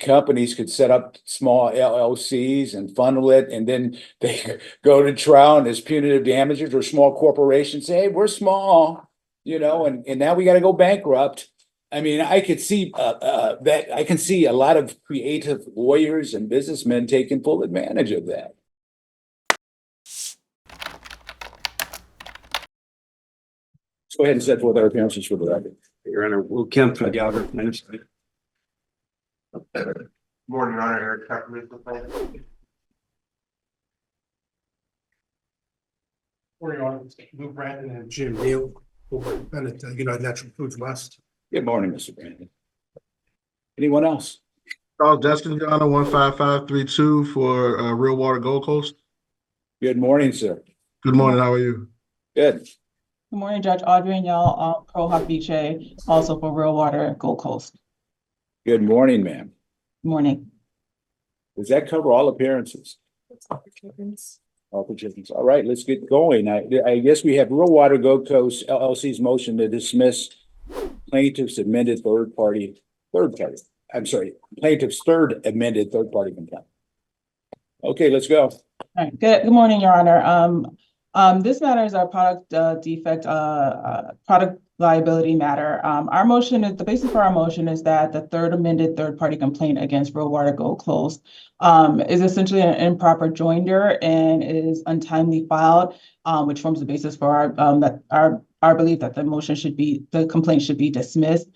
companies could set up small LLCs and funnel it, and then they go to trial, and there's punitive damages, or small corporations say, hey, we're small, and now we got to go bankrupt. I mean, I could see that. I can see a lot of creative lawyers and businessmen taking full advantage of that. Let's go ahead and set forth our appearances for the record. Your Honor, Will Kemp for the Gallagher Plaintiffs. Morning, Your Honor. Eric Pepperman for Plaintiffs. Morning, Your Honor. Lou Brandon and Jim Neal over at United Natural Foods West. Good morning, Mr. Brandon. Anyone else? Charles Destin, Your Honor, 15532 for Real Water Gold Coast. Good morning, sir. Good morning. How are you? Good. Good morning, Judge Audrey and y'all. Pro Hoc Vice, also for Real Water Gold Coast. Good morning, ma'am. Good morning. Does that cover all appearances? All participants. All right, let's get going. I guess we have Real Water Gold Coast LLC's motion to dismiss plaintiff's amended plaintiff's third amended third-party complaint. Okay, let's go. All right. Good morning, Your Honor. This matter is our product defect, product liability matter. Our motion is, the basis for our motion is that the third amended third-party complaint against Real Water Gold Coast is essentially an improper joinder and is untimely filed, which forms the basis for our belief that the complaint should be dismissed.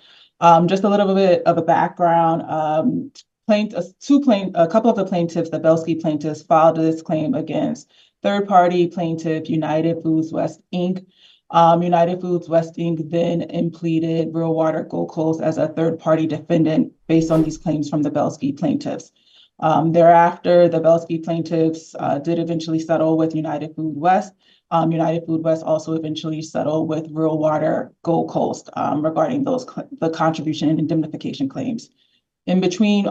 Just a little bit of a background. A couple of the plaintiffs, the Belsky plaintiffs, filed this claim against third-party plaintiff United Foods West, Inc. United Foods West, Inc. then impleaded Real Water Gold Coast as a third-party defendant based on these claims from the Belsky plaintiffs. Thereafter, the Belsky plaintiffs did eventually settle with United Food West. United Food West also eventually settled with Real Water Gold Coast regarding the contribution and indemnification claims. In between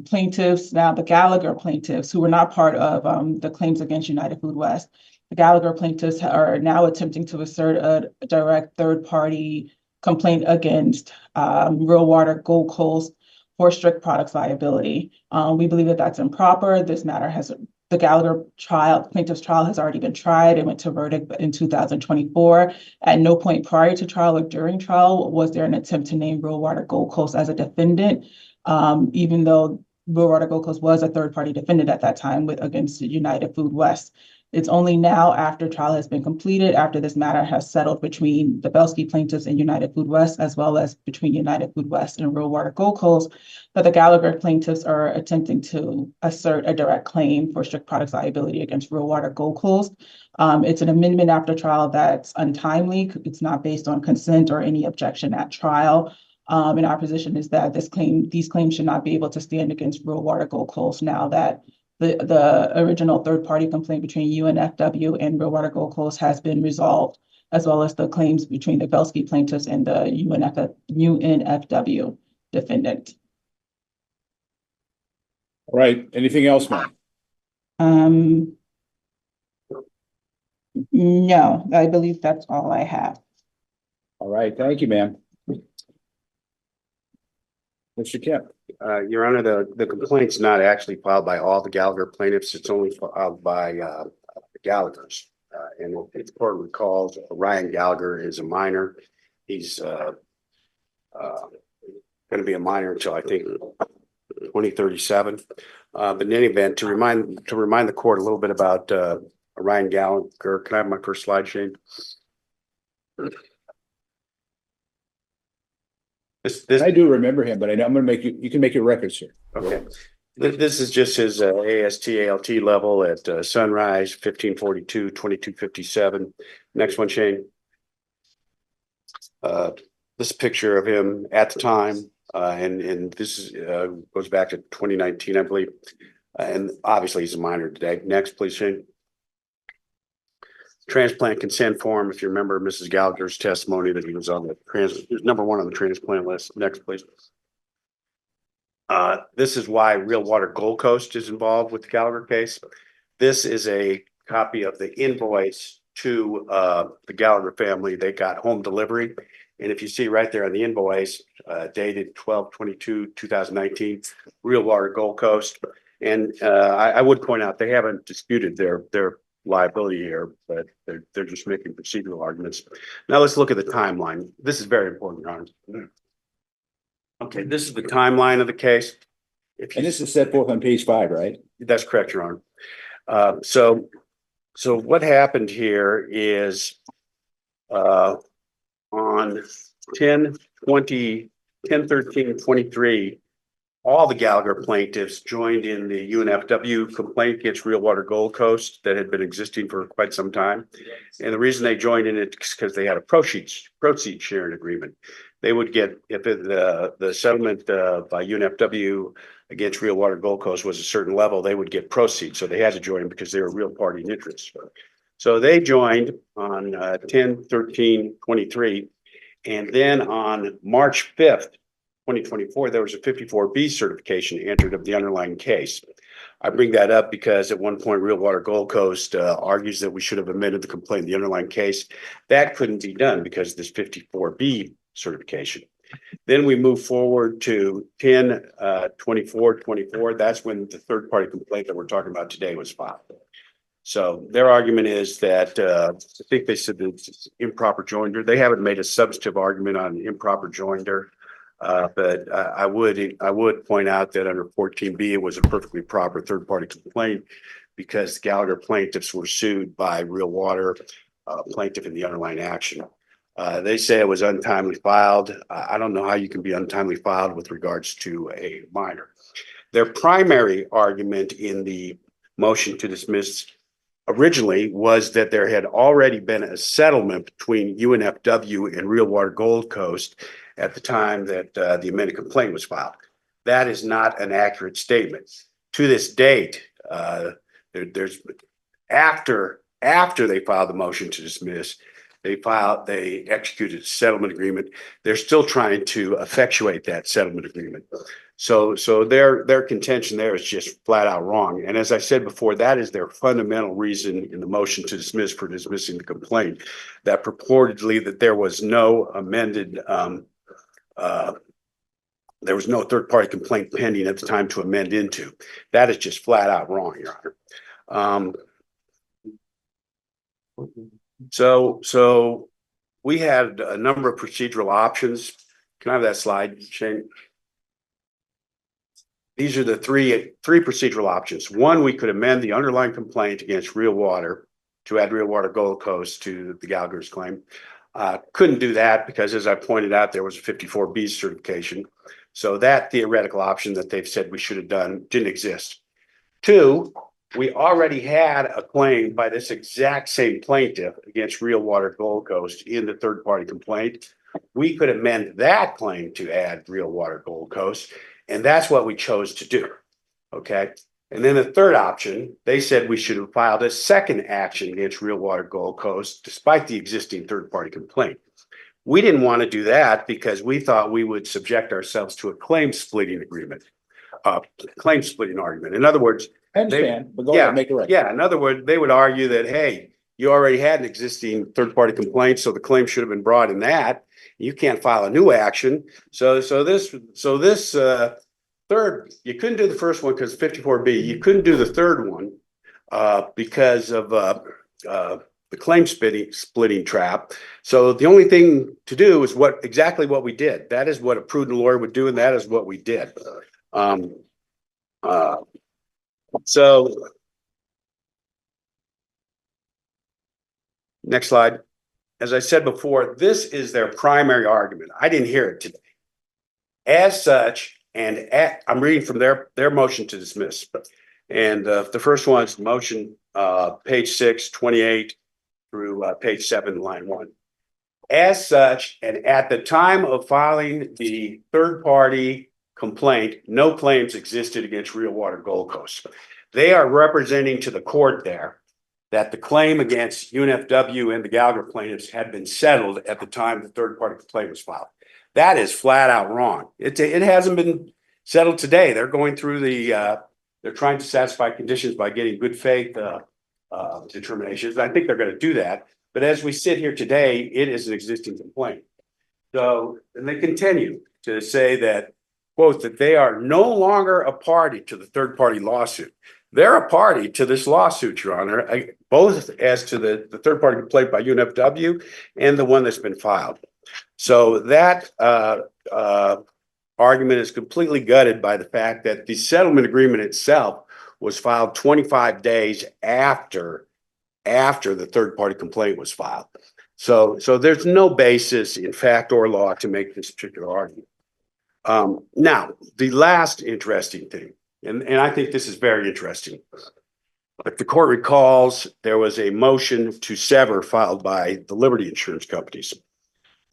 plaintiffs, now the Gallagher plaintiffs, who were not part of the claims against United Food West, the Gallagher plaintiffs are now attempting to assert a direct third-party complaint against Real Water Gold Coast for strict products liability. We believe that that's improper. This matter the Gallagher plaintiff's trial has already been tried. It went to verdict in 2024. At no point prior to trial or during trial was there an attempt to name Real Water Gold Coast as a defendant, even though Real Water Gold Coast was a third-party defendant at that time against United Food West. It's only now, after trial has been completed, after this matter has settled between the Belsky plaintiffs and United Food West, as well as between United Food West and Real Water Gold Coast, that the Gallagher plaintiffs are attempting to assert a direct claim for strict products liability against Real Water Gold Coast. It's an amendment after trial that's untimely. It's not based on consent or any objection at trial. And our position is that these claims should not be able to stand against Real Water Gold Coast now that the original third-party complaint between UNFW and Real Water Gold Coast has been resolved, as well as the claims between the Belsky plaintiffs and the UNFW defendant. All right. Anything else, ma'am? No, I believe that's all I have. All right. Thank you, ma'am. Mr. Kemp. Your Honor, the complaint's not actually filed by all the Gallagher plaintiffs. It's only filed by the Gallaghers. And if the court recalls, Orion Gallagher is a minor. He's going to be a minor until I think 2037. But in any event, to remind the court a little bit about Orion Gallagher. Can I have my first slide, Shane? I do remember him, but I'm going to make you can make your record, sir. Okay. This is just his AST level at Sunrise, 1542, 2257. Next one, Shane. This picture of him at the time, and this is, goes back to 2019, I believe. And obviously he's a minor today. Next, please, Shane. Transplant consent form. If you remember Mrs. Gallagher's testimony that he was on the he was number 1 on the transplant list. Next, please. This is why Real Water Gold Coast is involved with the Gallagher case. This is a copy of the invoice to the Gallagher family. They got home delivery, And if you see right there on the invoice, dated 12/22/2019, Real Water Gold Coast. And I would point out, they haven't disputed their liability here, but they're just making procedural arguments. Now let's look at the timeline. This is very important, Your Honor. Okay, this is the timeline of the case. If you And this is set forth on page 5, right? That's correct, Your Honor. So what happened here is on 10/13/23, all the Gallagher plaintiffs joined in the UNFW complaint against Real Water Gold Coast that had been existing for quite some time. And the reason they joined in it is because they had a proceed sharing agreement. They would get, if the settlement by UNFW against Real Water Gold Coast was a certain level, they would get proceeds. So they had to join because they were real party in interest. So they joined on 10/13/23. And then on March 5th, 2024, there was a 54B certification entered of the underlying case. I bring that up because at one point, Real Water Gold Coast argues that we should have amended the complaint in the underlying case. That couldn't be done because of this 54B certification. Then we move forward to 10/24/24. That's when the third party complaint that we're talking about today was filed. So their argument is that I think they said that it's improper joinder. They haven't made a substantive argument on improper joinder. But I would point out that under 14B, it was a perfectly proper third party complaint because the Gallagher plaintiffs were sued by Real Water plaintiff in the underlying action. They say it was untimely filed. I don't know how you can be untimely filed with regards to a minor. Their primary argument in the motion to dismiss originally was that there had already been a settlement between UNFW and Real Water Gold Coast at the time that the amended complaint was filed. That is not an accurate statement. To this date, there's after they filed the motion to dismiss, they executed a settlement agreement. They're still trying to effectuate that settlement agreement. So their contention there is just flat out wrong. And as I said before, that is their fundamental reason in the motion to dismiss for dismissing the complaint, that purportedly that there was no amended, there was no third party complaint pending at the time to amend into. That is just flat out wrong, Your Honor. So we had a number of procedural options. Can I have that slide, Shane? These are the three procedural options. One, we could amend the underlying complaint against Real Water to add Real Water Gold Coast to the Gallagher's claim. Couldn't do that because, as I pointed out, there was a 54B certification. So that theoretical option that they've said we should have done didn't exist. Two, we already had a claim by this exact same plaintiff against Real Water Gold Coast in the third party complaint. We could amend that claim to add Real Water Gold Coast, and that's what we chose to do. Okay. And then the third option, they said we should have filed a second action against Real Water Gold Coast, despite the existing third party complaint. We didn't want to do that because we thought we would subject ourselves to a claim splitting agreement, claim splitting argument. In other words, I understand, but go ahead and make it right. yeah. In other words, they would argue that, hey, you already had an existing third party complaint, so the claim should have been brought in that. You can't file a new action. So this third, you couldn't do the first one because 54B. You couldn't do the third one because of the claim splitting trap. So the only thing to do is exactly what we did. That is what a prudent lawyer would do, and that is what we did. So next slide. As I said before, this is their primary argument. I didn't hear it today. As such, I'm reading from their motion to dismiss. And the first one is motion page 6, 28 through page 7, line 1. As such, and at the time of filing the third party complaint, no claims existed against Real Water Gold Coast. They are representing to the court there that the claim against UNFW and the Gallagher plaintiffs had been settled at the time the third party complaint was filed. That is flat out wrong. It hasn't been settled today. They're going through they're trying to satisfy conditions by getting good faith determinations. I think they're going to do that. But as we sit here today, it is an existing complaint. So, and they continue to say that, quote, that they are no longer a party to the third party lawsuit. They're a party to this lawsuit, Your Honor, both as to the third party complaint by UNFW and the one that's been filed. So that argument is completely gutted by the fact that the settlement agreement itself was filed 25 days after the third party complaint was filed. So there's no basis in fact or law to make this particular argument. Now, the last interesting thing, and I think this is very interesting. If the court recalls, there was a motion to sever filed by the Liberty Insurance companies.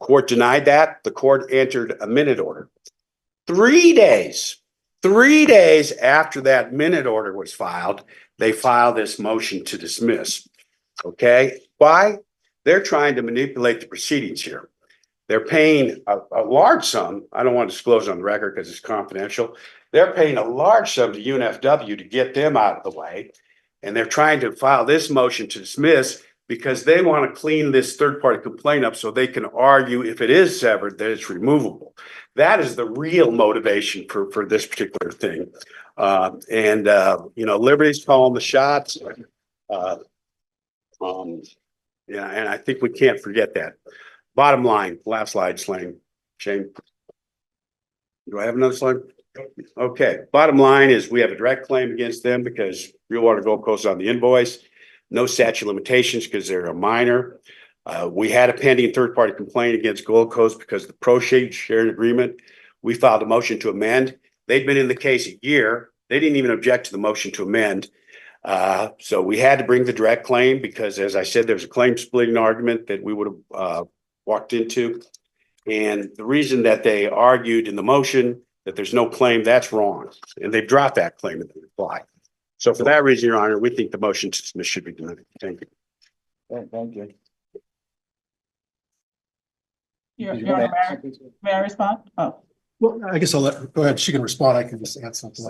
Court denied that. The court entered a minute order. 3 days after that minute order was filed, they filed this motion to dismiss. Okay, why? They're trying to manipulate the proceedings here. They're paying a large sum. I don't want to disclose on the record because it's confidential. They're paying a large sum to UNFW to get them out of the way. And they're trying to file this motion to dismiss because they want to clean this third party complaint up so they can argue if it is severed that it's removable. That is the real motivation for this particular thing. You know, Liberty's calling the shots. Yeah, and I think we can't forget that. Bottom line, last slide, Shane. Do I have another slide? Okay, bottom line is we have a direct claim against them because Real Water Gold Coast on the invoice. No statute of limitations because they're a minor. We had a pending third party complaint against Gold Coast because of the proceeds sharing agreement. We filed a motion to amend. They'd been in the case a year. They didn't even object to the motion to amend. So we had to bring the direct claim because, as I said, there's a claim splitting argument that we would have walked into. And the reason that they argued in the motion that there's no claim, that's wrong. And they've dropped that claim in the reply. So for that reason, Your Honor, we think the motion to dismiss should be denied. Thank you. Thank you. Your Honor, may I respond? Oh. Well, I guess go ahead. She can respond. I can just add something.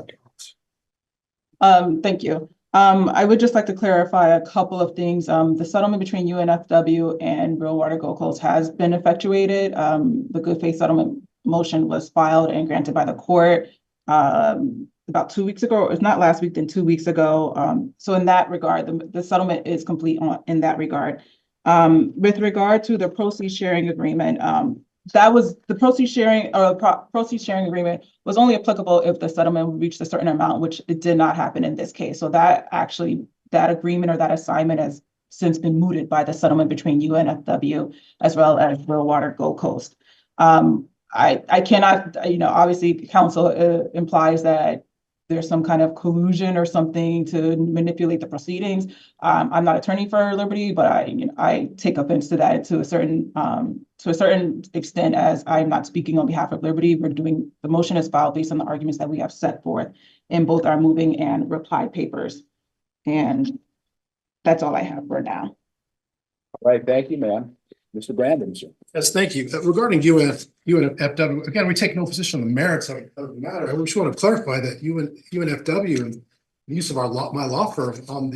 Thank you. I would just like to clarify a couple of things. The settlement between UNFW and Real Water Gold Coast has been effectuated. The good faith settlement motion was filed and granted by the court about 2 weeks ago. It's not last week, then 2 weeks ago. So in that regard, the settlement is complete in that regard. With regard to the proceeds sharing agreement, that was the proceeds sharing proceeds sharing agreement was only applicable if the settlement reached a certain amount, which it did not happen in this case. So that agreement or that assignment has since been mooted by the settlement between UNFW as well as Real Water Gold Coast. I cannot, obviously counsel implies that there's some kind of collusion or something to manipulate the proceedings. I'm not attorney for Liberty, but I take offense to that to a certain extent, as I'm not speaking on behalf of Liberty. The motion is filed based on the arguments that we have set forth in both our moving and reply papers. And that's all I have for now. All right, thank you, ma'am. Mr. Brandon, sir. Yes, thank you. Regarding UNFW, again, we take no position on the merits of the matter. I just want to clarify that UNFW and the use of my law firm on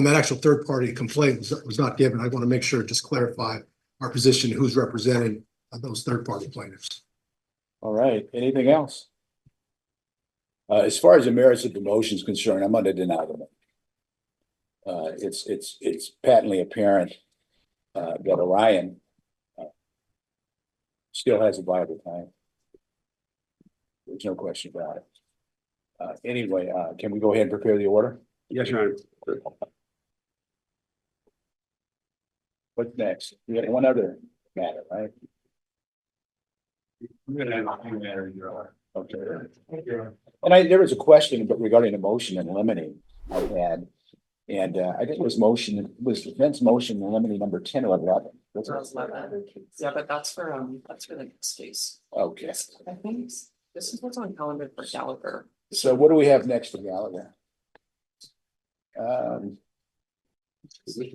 that actual third party complaint was not given. I want to make sure just clarify our position, who's representing those third party plaintiffs. All right, anything else? As far as the merits of the motion is concerned, I'm going to deny them. It's patently apparent that Orion still has a viable claim. There's no question about it. Anyway, can we go ahead and prepare the order? Yes, Your Honor. What's next? We have one other matter, right? Okay. And there was a question regarding the motion in limine I had. And I think it was defense motion in limine number 10 or 11. Yeah, but that's for the next case. Okay. I think this is what's on calendar for Gallagher. So what do we have next for Gallagher? Mr.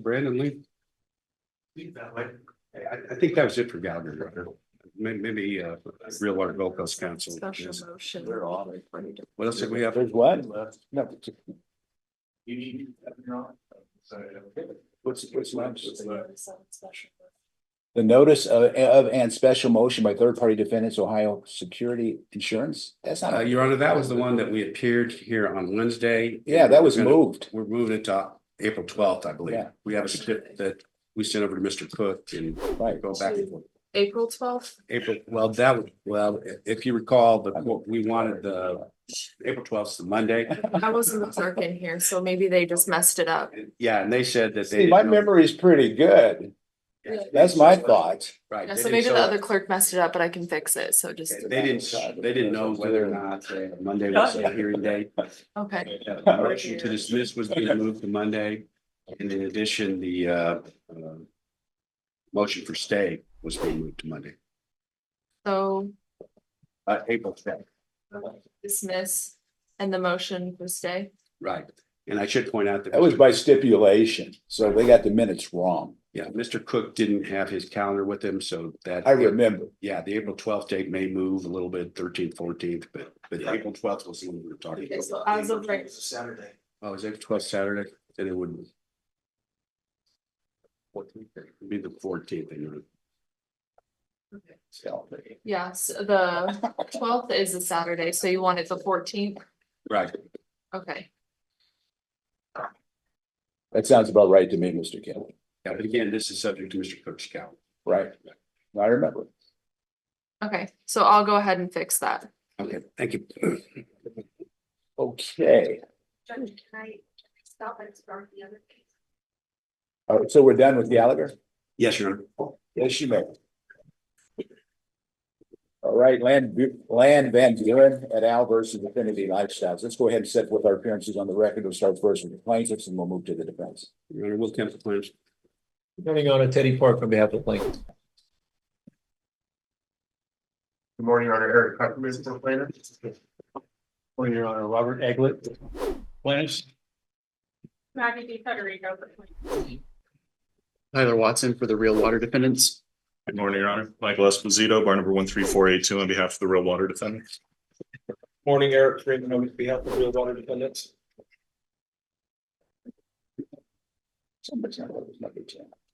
Brandon Lee? I think that was it for Gallagher, Your Honor. Maybe Real Water Gold Coast Council. Special motion. What else did we have? There's what? No. You need. What's lunch? Special The notice of and special motion by third-party defendants, Ohio Security Insurance, that's not. Your Honor, that was the one that we appeared here on Wednesday. Yeah, that was We're gonna- moved. We're moving it to April 12th, I believe. Yeah. We have a script that we sent over to Mr. Cook and Right. go back and forth. April 12th? April, if you recall, we wanted the April 12th, the Monday. I wasn't the clerk in here, so maybe they just messed it up. Yeah, and they said that they. See, my didn't know- memory is pretty good. Yeah. That's my thought. Right. Yeah, they so didn't maybe the show- other clerk messed it up, but I can fix it, so just, They didn't know whether or not Monday was a hearing date. okay. Motion to dismiss was being moved to Monday. And in addition, the motion for stay was being moved to Monday, So April 10th. dismiss and the motion for stay. Right. And I should point out that. That was by stipulation, so they got the minutes wrong. Yeah, Mr. Cook didn't have his calendar with him, so that. I remember. Yeah, the April 12th date may move a little bit, 13th, 14th, but April 12th was the one we were talking Okay, about. so as of right, Saturday. Oh, is April 12th Saturday? Then it would. 14th, it'd be the 14th. yes, the 12th is a Saturday, so you want it the 14th? Right. Okay, That sounds about right to me, Mr. Kelly. Yeah, but again, this is subject to Mr. Cook's calendar. Right. I remember. okay, so I'll go ahead and fix that. Okay, thank you. Okay. Judge, can I stop and start the other case? All right, so we're done with Gallagher? Yes, Your Honor. Yes, you may. All right, Land Van Buren et al. Versus Affinity Lifestyles. Let's go ahead and set forth our appearances on the record. We'll start first with the plaintiffs and we'll move to the defense. Your Honor, Will Kemp, plaintiffs. Turning on Teddy Park on behalf of the plaintiff. Good morning, Your Honor, Eric Pepperman for plaintiffs. Morning, Your Honor, Robert Eglet. Plaintiffs. Maggie D. Federico. Tyler Watson for the real water defendants. Good morning, Your Honor. Michael Esposito, bar number 13482 on behalf of the real water defendants. Morning, Eric Freeman on behalf of real water defendants.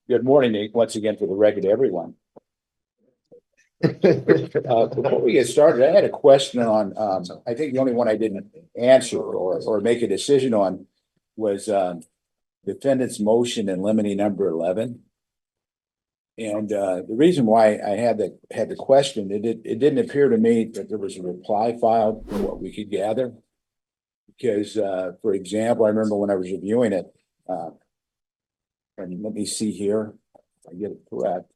Good morning, Nate, once again for the record, everyone. Before we get started, I had a question on, I think the only one I didn't answer or make a decision on was defendant's motion in limine number 11. And the reason why I had the question, it didn't appear to me that there was a reply filed from what we could gather. Because for example, I remember when I was reviewing it, and let me see here, if I get it correct.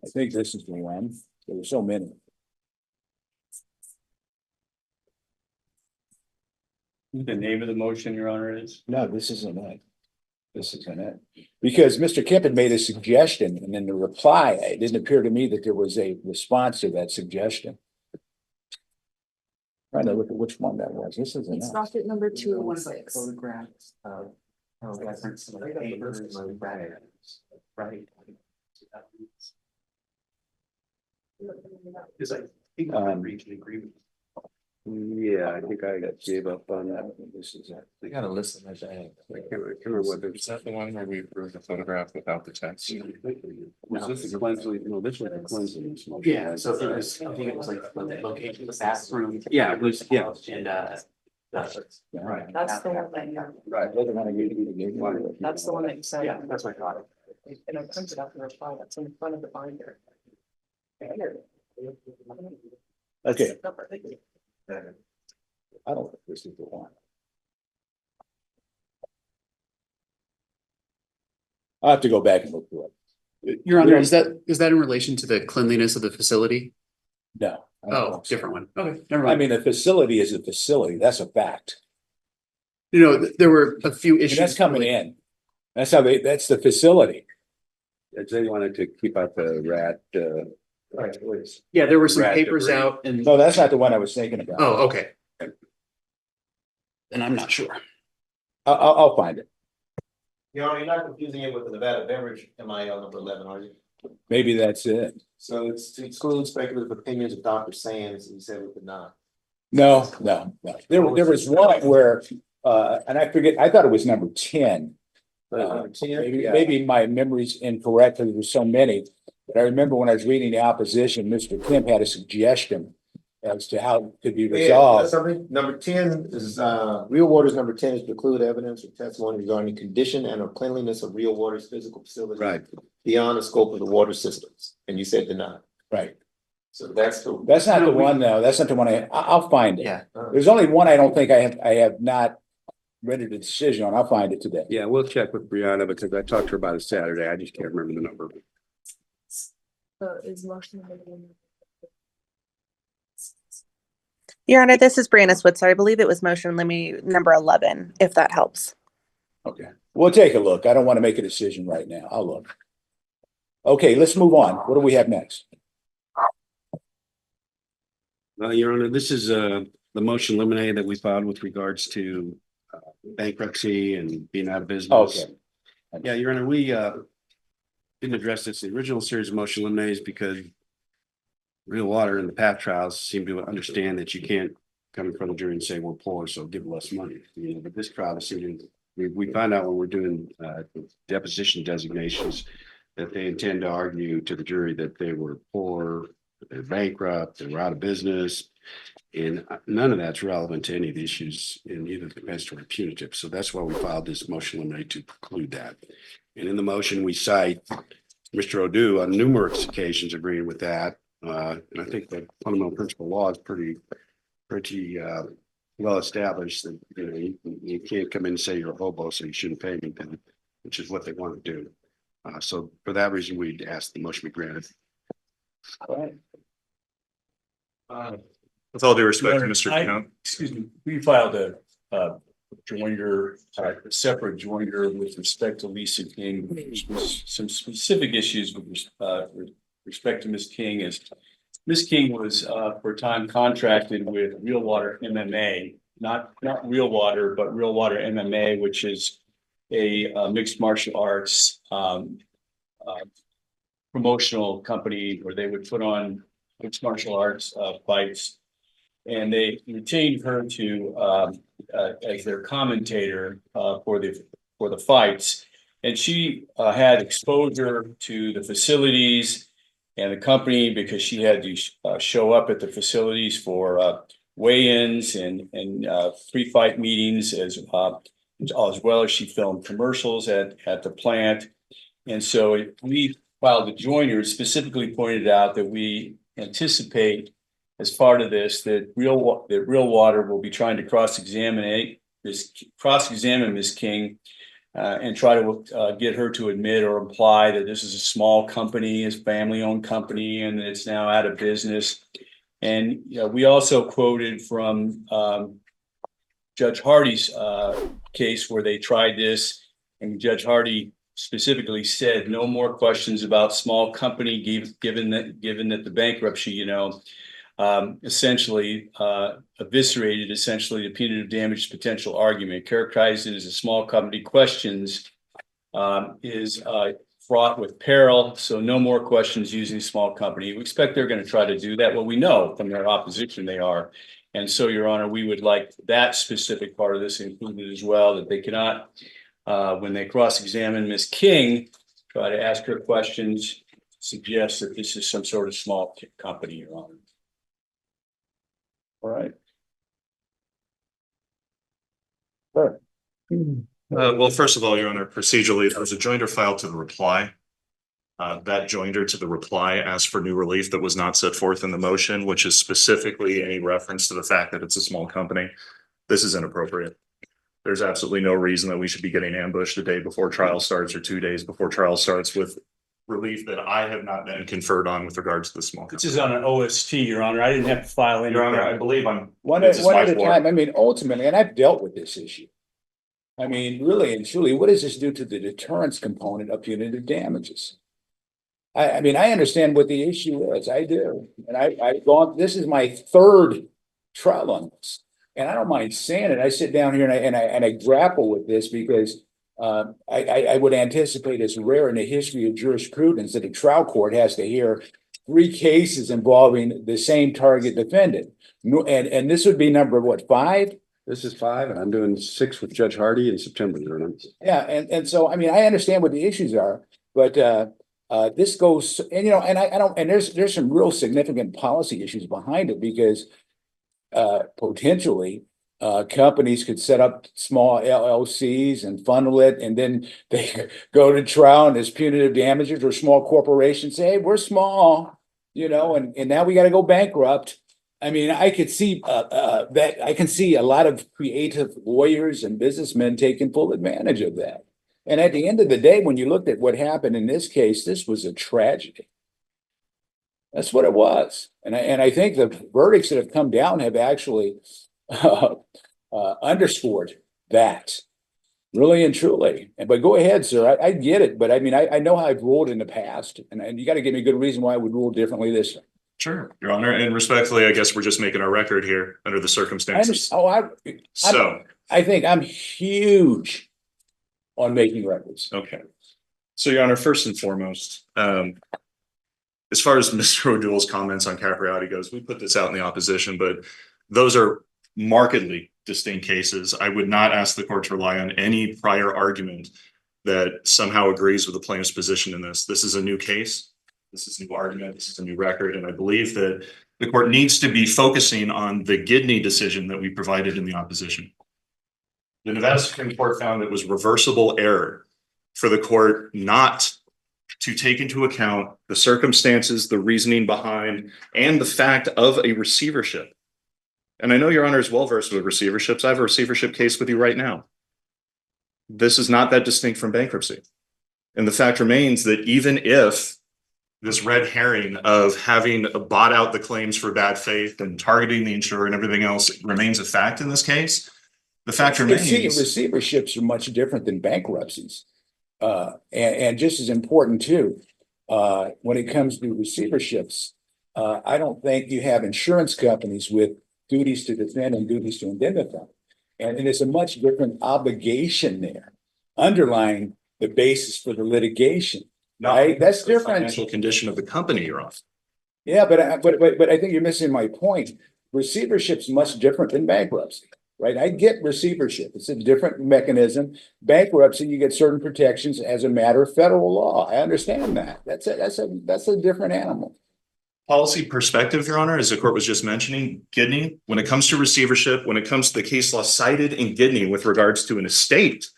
I think this is the one. There were so many. The name of the motion, Your Honor, is? No, this isn't it. This isn't it. Because Mr. Kemp had made a suggestion and in the reply, it didn't appear to me that there was a response to that suggestion. Trying to look at which one that was. This isn't It's it. docket number 216. Photographs of reference to the papers, right? Is I think I reached an agreement. Yeah, I think I gave up on that. This is it. They gotta listen, I think. I can't remember what it Is that the one where we approved the photograph without the text? was. This is Quincy, no, this was the Quincy. Yeah, so it was, I think it was like the location of the bathroom. Yeah, it was, yeah. And Right. That's the one that, you- Right. That's the one I gave you. that's the one that you said. yeah, that's what I thought. And I printed out the reply that's in front of the binder. Okay, I don't think this is the one. I'll have to go back and look through it. Your Honor, is that in relation to the cleanliness of the facility? No. I don't Oh, think so. different one. Okay, never I mind. mean, a facility is a facility. That's a fact. You know, there were a few And issues. that's coming in. That's how that's the facility. They wanted to keep out the rat, Right. Yeah, there were some Rat papers debris. out and, No, that's not the one I was thinking about. oh, okay. And I'm not sure. I'll find it. You know, you're not confusing it with the Nevada beverage MIL number 11, are you? Maybe that's it. So it's to exclude speculative opinions of Dr. Sands, you said we could not. No. There was one where, and I forget, I thought it was number 10. Maybe my memory's incorrect because there's so many. But I remember when I was reading the opposition, Mr. Kemp had a suggestion as to how it could be resolved. Something, number 10 is, real waters, number 10 is preclude evidence or testimony regarding the condition and or cleanliness of real waters physical facilities. Right. Beyond the scope of the water systems, and you said deny. Right. So that's the. That's not the one though. That's not the one I'll find it. Yeah. There's only one I don't think I have not rendered a decision on. I'll find it today. Yeah, we'll check with Brianna because I talked to her about it Saturday. I just can't remember the number. So is motion. Your Honor, this is Brianna Switzler. I believe it was motion number 11, if that helps. Okay, we'll take a look. I don't want to make a decision right now. I'll look. Okay, let's move on. What do we have next? Your Honor, this is the motion limine that we filed with regards to bankruptcy and being out of business. Okay. Yeah, Your Honor, we didn't address this. The original series of motion limines because Real Water and the PATH trials seem to understand that you can't come in front of the jury and say we're poor, so give less money. You know, but this trial is we find out when we're doing deposition designations that they intend to argue to the jury that they were poor, they're bankrupt, they were out of business. And none of that's relevant to any of the issues in either compensatory or punitive. So that's why we filed this motion limine to preclude that. And in the motion, we cite Mr. Odu on numerous occasions agreeing with that. And I think the fundamental principle law is pretty well established that you can't come in and say you're a hobo, so you shouldn't pay anything, which is what they want to do. So for that reason, we'd ask the motion be granted. All right. With all due respect to Mr. Kemp. Excuse me, we filed a joinder, a separate joinder with respect to Lisa King. Some specific issues with respect to Ms. King is Ms. King was for a time contracted with Real Water MMA, not Real Water, but Real Water MMA, which is a mixed martial arts promotional company where they would put on mixed martial arts fights. And they retained her to as their commentator for the fights. And she had exposure to the facilities and the company because she had to show up at the facilities for weigh-ins and pre-fight meetings as well as she filmed commercials at the plant. And so we filed the joiner, specifically pointed out that we anticipate as part of this that Real Water will be trying to cross-examine Ms. King and try to get her to admit or imply that this is a small company, a family-owned company, and that it's now out of business. And we also quoted from Judge Hardy's case where they tried this, and Judge Hardy specifically said no more questions about small company, given that the bankruptcy, essentially eviscerated the punitive damage potential argument, characterized it as a small company. Questions is fraught with peril, so no more questions using small company. We expect they're going to try to do that. Well, we know from their opposition they are. And so, Your Honor, we would like that specific part of this included as well, that they cannot, when they cross-examine Ms. King, try to ask her questions, suggest that this is some sort of small company, Your Honor. All right. Sure. Well, first of all, Your Honor, procedurally, there was a joinder filed to the reply. That joinder to the reply asked for new relief that was not set forth in the motion, which is specifically any reference to the fact that it's a small company. This is inappropriate. There's absolutely no reason that we should be getting ambushed a day before trial starts or 2 days before trial starts with relief that I have not been conferred on with regards to the small company. This is on an OST, Your Honor. I didn't have to file anything. Your Honor, I believe I'm. One at a time. I mean, ultimately, and I've dealt with this issue. I mean, really and truly, what does this do to the deterrence component of punitive damages? I mean, I understand what the issue is. I do. And I've gone, this is my third trial on this. And I don't mind saying it. I sit down here and I grapple with this because I would anticipate it's rare in the history of jurisprudence that a trial court has to hear 3 cases involving the same target defendant. And this would be number, what, 5? This is 5, and I'm doing 6 with Judge Hardy in September. Yeah, and so, I mean, I understand what the issues are, but this goes, and you know, and I don't, and there's some real significant policy issues behind it because potentially companies could set up small LLCs and funnel it, and then they go to trial and there's punitive damages, or small corporations say, hey, we're small, you know, and now we got to go bankrupt. I mean, I could see that I can see a lot of creative lawyers and businessmen taking full advantage of that. And at the end of the day, when you looked at what happened in this case, this was a tragedy. That's what it was. And I think the verdicts that have come down have actually underscored that, really and truly. But go ahead, sir. I get it. But I mean, I know how I've ruled in the past, and you got to give me a good reason why I would rule differently this time. Sure, Your Honor, and respectfully, I guess we're just making our record here under the circumstances. I think I'm huge on making records. Okay. So, Your Honor, first and foremost, as far as Mr. O'Doul's comments on Capriati goes, we put this out in the opposition, but those are markedly distinct cases. I would not ask the court to rely on any prior argument that somehow agrees with the plaintiff's position in this. This is a new case. This is a new argument. This is a new record. And I believe that the court needs to be focusing on the Gidney decision that we provided in the opposition. The Nevada Supreme Court found it was reversible error for the court not to take into account the circumstances, the reasoning behind, and the fact of a receivership. And I know Your Honor is well versed with receiverships. I have a receivership case with you right now. This is not that distinct from bankruptcy. And the fact remains that even if this red herring of having bought out the claims for bad faith and targeting the insurer and everything else remains a fact in this case, the fact remains. Receiverships are much different than bankruptcies. And just as important too, when it comes to receiverships, I don't think you have insurance companies with duties to defend and duties to indemnify. And it's a much different obligation there underlying the basis for the litigation. Right? That's different. Financial condition of the company you're off. Yeah, but I think you're missing my point. Receivership's much different than bankruptcy. Right? I get receivership. It's a different mechanism. Bankruptcy, you get certain protections as a matter of federal law. I understand that. That's a different animal. Policy perspective, Your Honor, as the court was just mentioning, Gidney, when it comes to receivership, when it comes to the case law cited in Gidney with regards to an estate,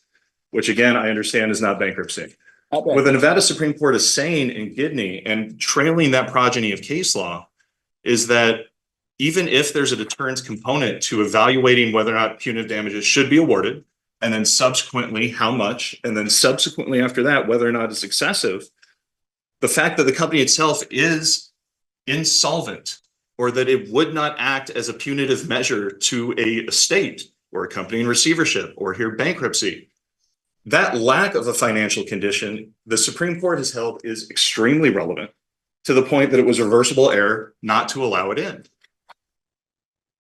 which again, I understand is not bankruptcy. What the Nevada Supreme Court is saying in Gidney and trailing that progeny of case law is that even if there's a deterrence component to evaluating whether or not punitive damages should be awarded, and then subsequently how much, and then subsequently after that, whether or not it's excessive, the fact that the company itself is insolvent or that it would not act as a punitive measure to a estate or a company in receivership or here bankruptcy, that lack of a financial condition, the Supreme Court has held is extremely relevant to the point that it was reversible error not to allow it in.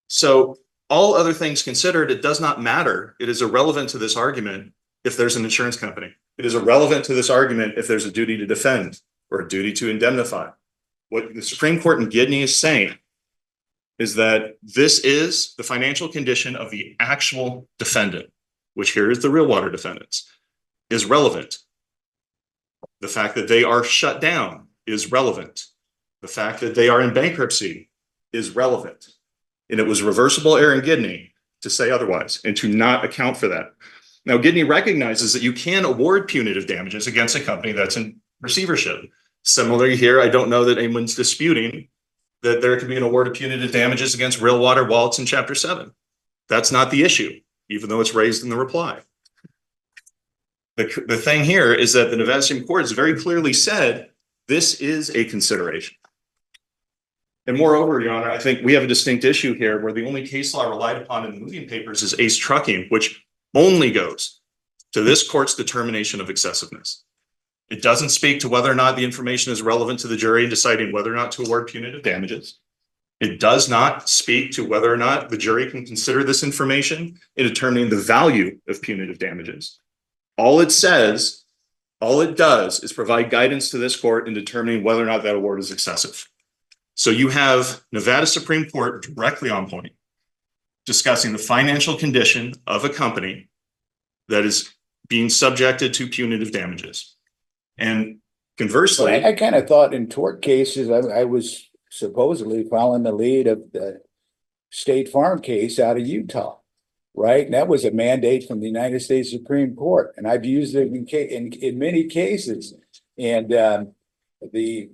So all other things considered, it does not matter. It is irrelevant to this argument if there's an insurance company. It is irrelevant to this argument if there's a duty to defend or a duty to indemnify. What the Supreme Court in Gidney is saying is that this is the financial condition of the actual defendant, which here is the real water defendants, is relevant. The fact that they are shut down is relevant. The fact that they are in bankruptcy is relevant. And it was reversible error in Gidney to say otherwise and to not account for that. Now, Gidney recognizes that you can award punitive damages against a company that's in receivership. Similarly here, I don't know that anyone's disputing that there could be an award of punitive damages against real water while it's in Chapter 7. That's not the issue, even though it's raised in the reply. The thing here is that the Nevada Supreme Court has very clearly said this is a consideration. And moreover, Your Honor, I think we have a distinct issue here where the only case law relied upon in the moving papers is Ace Trucking, which only goes to this court's determination of excessiveness. It doesn't speak to whether or not the information is relevant to the jury in deciding whether or not to award punitive damages. It does not speak to whether or not the jury can consider this information in determining the value of punitive damages. All it says, all it does is provide guidance to this court in determining whether or not that award is excessive. So you have Nevada Supreme Court directly on point, discussing the financial condition of a company that is being subjected to punitive damages. And conversely, I kind of thought in tort cases, I was supposedly following the lead of the State Farm case out of Utah, right? And that was a mandate from the United States Supreme Court, and I've used it in many cases. And the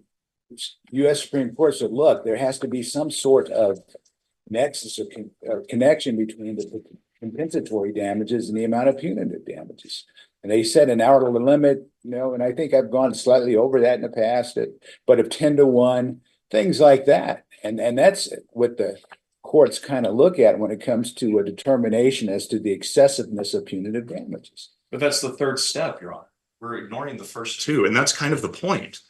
U.S. Supreme Court said, look, there has to be some sort of nexus or connection between the compensatory damages and the amount of punitive damages. And they set an hourly limit, and I think I've gone slightly over that in the past, but of 10 to 1, things like that. And that's what the courts kind of look at when it comes to a determination as to the excessiveness of punitive damages. but that's the third step, Your Honor. We're ignoring the first two, and that's kind of the point.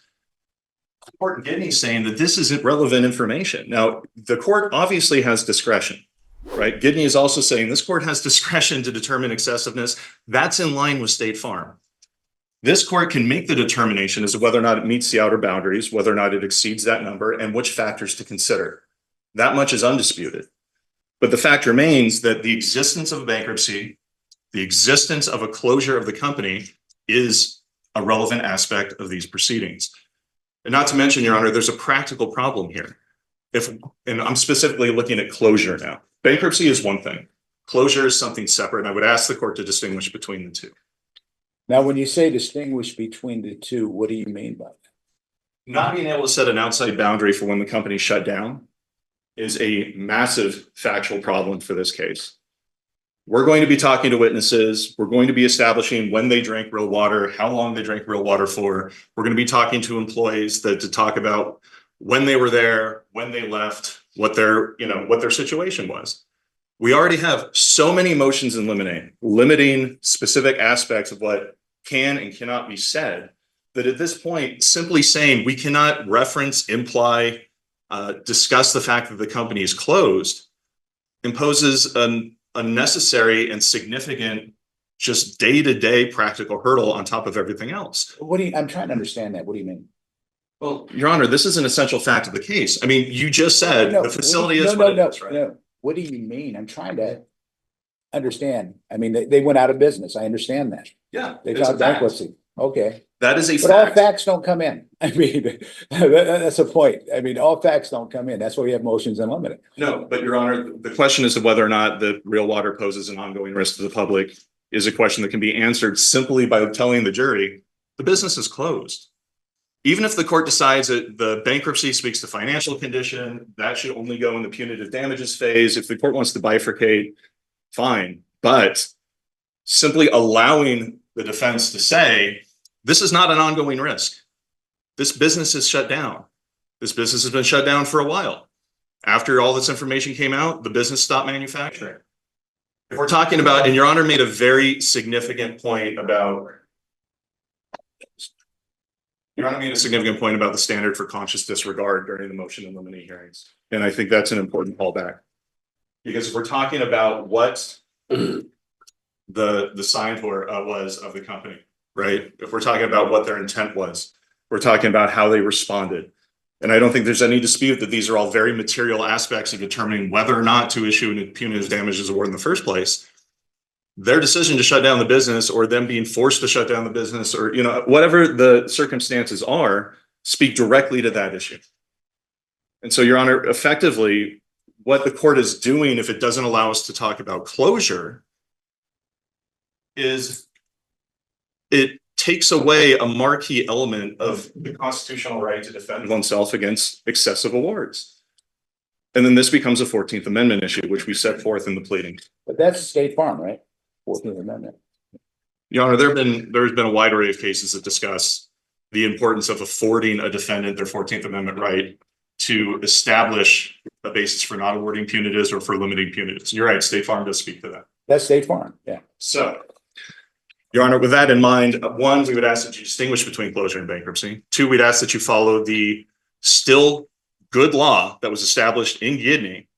The court in Gidney is saying that this isn't relevant information. Now, the court obviously has discretion, right? Gidney is also saying this court has discretion to determine excessiveness. That's in line with State Farm. This court can make the determination as to whether or not it meets the outer boundaries, whether or not it exceeds that number, and which factors to consider. That much is undisputed. But the fact remains that the existence of a bankruptcy, the existence of a closure of the company is a relevant aspect of these proceedings. And not to mention, Your Honor, there's a practical problem here. And I'm specifically looking at closure now. Bankruptcy is one thing. Closure is something separate, and I would ask the court to distinguish between the two. Now, when you say distinguish between the two, what do you mean by that? Not being able to set an outside boundary for when the company shut down is a massive factual problem for this case. We're going to be talking to witnesses. We're going to be establishing when they drank real water, how long they drank real water for. We're going to be talking to employees to talk about when they were there, when they left, what their situation was. We already have so many motions in limine, limiting specific aspects of what can and cannot be said, that at this point, simply saying we cannot reference, imply, discuss the fact that the company is closed imposes an unnecessary and significant, just day-to-day practical hurdle on top of everything else. I'm trying to understand that. What do you mean? Well, Your Honor, this is an essential fact of the case. I mean, you just said the facility is what it is, right? No. What do you mean? I'm trying to understand. I mean, they went out of business. I understand that. Yeah. They filed bankruptcy. Okay. That is a But all fact. facts don't come in. I mean, that's a point. I mean, all facts don't come in. That's why we have motions in limine. No, but Your Honor, the question as to whether or not the real water poses an ongoing risk to the public is a question that can be answered simply by telling the jury the business is closed. Even if the court decides that the bankruptcy speaks to financial condition, that should only go in the punitive damages phase. If the court wants to bifurcate, fine. But simply allowing the defense to say, this is not an ongoing risk. This business is shut down. This business has been shut down for a while. After all this information came out, the business stopped manufacturing. If we're talking about, and Your Honor made a very significant point about, Your Honor made a significant point about the standard for conscious disregard during the motion and limine hearings. And I think that's an important callback. Because if we're talking about what the signatory was of the company, right? If we're talking about what their intent was, we're talking about how they responded. And I don't think there's any dispute that these are all very material aspects of determining whether or not to issue a punitive damages award in the first place. Their decision to shut down the business, or them being forced to shut down the business, or whatever the circumstances are, speak directly to that issue. And so, Your Honor, effectively, what the court is doing, if it doesn't allow us to talk about closure, is it takes away a marquee element of the constitutional right to defend oneself against excessive awards. And then this becomes a 14th Amendment issue, which we set forth in the pleading. But that's State Farm, right? 14th Amendment. Your Honor, there's been a wide array of cases that discuss the importance of affording a defendant their 14th Amendment right to establish a basis for not awarding punitives or for limiting punitives. You're right, State Farm does speak to that. That's State Farm, yeah. So, Your Honor, with that in mind, one, we would ask that you distinguish between closure and bankruptcy. Two, we'd ask that you follow the still good law that was established in Gidney.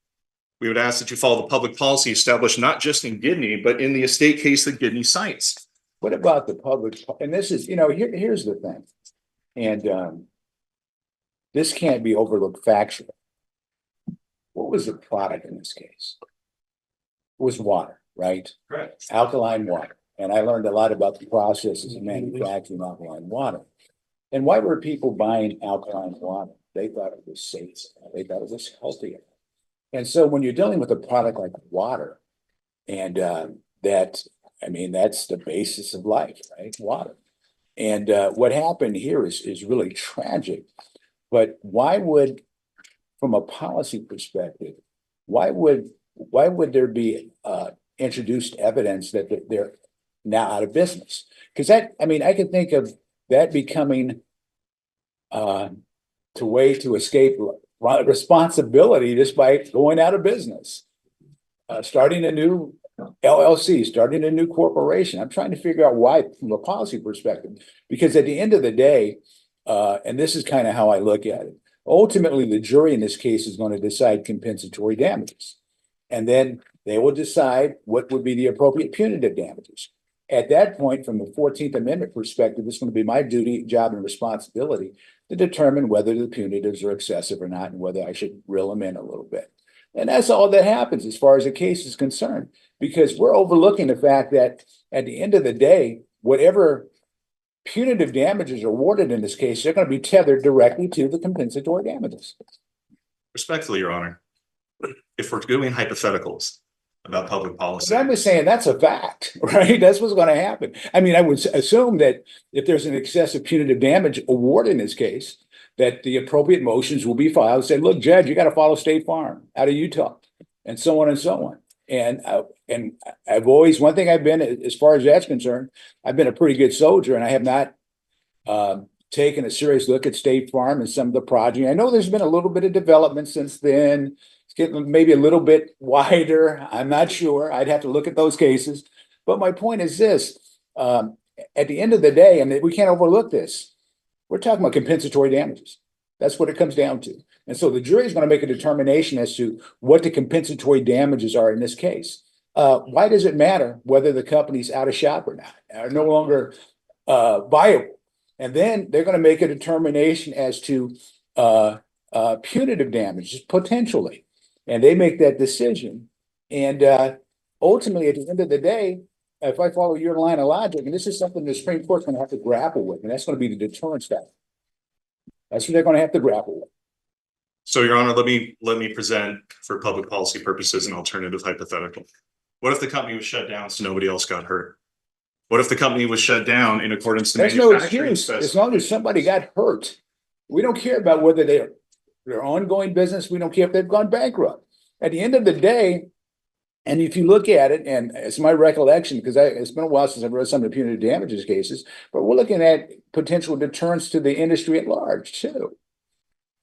We would ask that you follow the public policy established not just in Gidney, but in the estate case that Gidney cites. What about the public? And this is, here's the thing. And this can't be overlooked factually. What was the product in this case? was water, right? Correct. Alkaline water. And I learned a lot about the processes of manufacturing alkaline water. And why were people buying alkaline water? They thought it was safe. They thought it was healthier. And so when you're dealing with a product like water, and that's the basis of life, right? Water. And what happened here is really tragic. But why would, from a policy perspective, why would there be introduced evidence that they're now out of business? Because I can think of that becoming way to escape responsibility just by going out of business, starting a new LLC, starting a new corporation. I'm trying to figure out why from a policy perspective, because at the end of the day, and this is kind of how I look at it, ultimately the jury in this case is going to decide compensatory damages. And then they will decide what would be the appropriate punitive damages. At that point, from the 14th Amendment perspective, it's going to be my duty, job, and responsibility to determine whether the punitives are excessive or not, and whether I should reel them in a little bit. And that's all that happens as far as the case is concerned, because we're overlooking the fact that at the end of the day, whatever punitive damages are awarded in this case, they're going to be tethered directly to the compensatory damages. Respectfully, Your Honor, if we're doing hypotheticals about public policy. But I'm just saying that's a fact, right? That's what's going to happen. I mean, I would assume that if there's an excessive punitive damage award in this case, that the appropriate motions will be filed, say, look, Judge, you got to follow State Farm out of Utah, and so on and so on. And I've always, one thing I've been, as far as that's concerned, I've been a pretty good soldier, and I have not taken a serious look at State Farm and some of the progeny. I know there's been a little bit of development since then. It's getting maybe a little bit wider. I'm not sure. I'd have to look at those cases. But my point is this, at the end of the day, and we can't overlook this, we're talking about compensatory damages. That's what it comes down to. And so the jury is going to make a determination as to what the compensatory damages are in this case. Why does it matter whether the company's out of shop or not, are no longer viable? And then they're going to make a determination as to punitive damages, potentially. And they make that decision. And ultimately, at the end of the day, if I follow your line of logic, and this is something the Supreme Court's going to have to grapple with, and that's going to be the deterrence factor. That's what they're going to have to grapple with. So, Your Honor, let me present, for public policy purposes, an alternative hypothetical. What if the company was shut down so nobody else got hurt? What if the company was shut down in accordance to There's no manufacturing excuse as long as somebody got hurt. We don't care about whether they're ongoing business. We don't care if they've gone bankrupt. At the end of the day, and if you look at it, and it's my recollection, because it's been a while since I've read some of the punitive damages cases, but we're looking at potential deterrence to the industry at large too.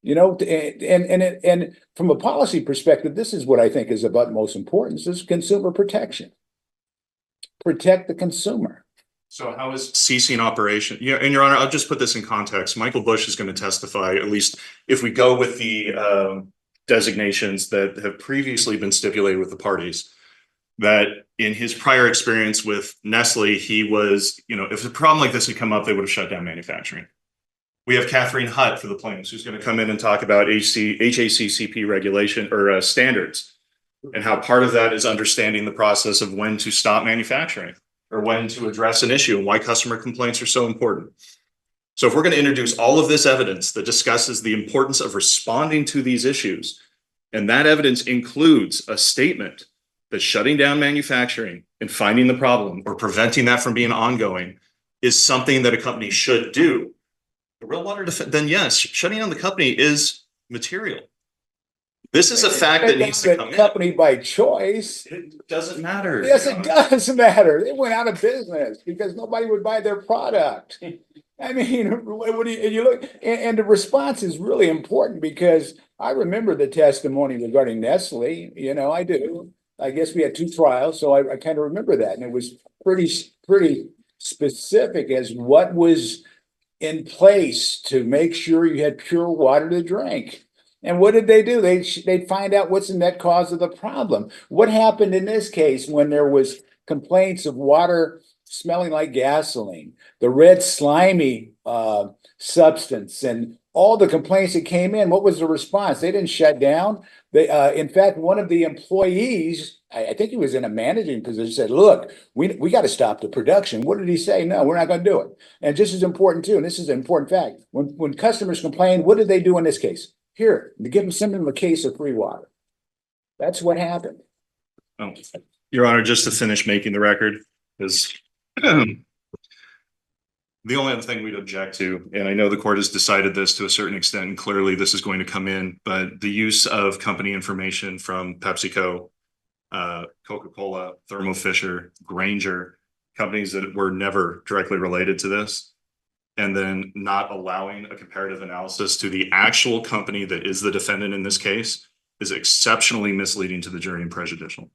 You know, and from a policy perspective, this is what I think is of utmost importance: is consumer protection. Protect the consumer. So how is ceasing operation? Yeah, and Your Honor, I'll just put this in context. Michael Bush is going to testify, at least if we go with the designations that have previously been stipulated with the parties, that in his prior experience with Nestle, he was, if a problem like this had come up, they would have shut down manufacturing. We have Catherine Hutt for the plaintiffs, who's going to come in and talk about HACCP regulation or standards, and how part of that is understanding the process of when to stop manufacturing or when to address an issue and why customer complaints are so important. So if we're going to introduce all of this evidence that discusses the importance of responding to these issues, and that evidence includes a statement that shutting down manufacturing and finding the problem or preventing that from being ongoing is something that a company should do, the real water then yes, shutting down the company is material. This is a fact that needs to come in. Company by choice. It doesn't matter. Yes, it does matter. They went out of business because nobody would buy their product. I mean, what do you look, and the response is really important, because I remember the testimony regarding Nestle. I do. I guess we had 2 trials, so I kind of remember that, and it was pretty specific as what was in place to make sure you had pure water to drink. And what did they do? They'd find out what's the net cause of the problem. What happened in this case when there was complaints of water smelling like gasoline, the red slimy substance, and all the complaints that came in? What was the response? They didn't shut down. In fact, one of the employees I think he was in a managing position, said, look, we got to stop the production. What did he say? No, we're not going to do it. And just as important too, and this is an important fact, when customers complain, what did they do in this case? Here, to give them simply a case of free water. That's what happened. Oh, Your Honor, just to finish making the record, is the only other thing we'd object to, and I know the court has decided this to a certain extent, and clearly this is going to come in, but the use of company information from PepsiCo, Coca-Cola, Thermo Fisher, Granger, companies that were never directly related to this, and then not allowing a comparative analysis to the actual company that is the defendant in this case is exceptionally misleading to the jury and prejudicial.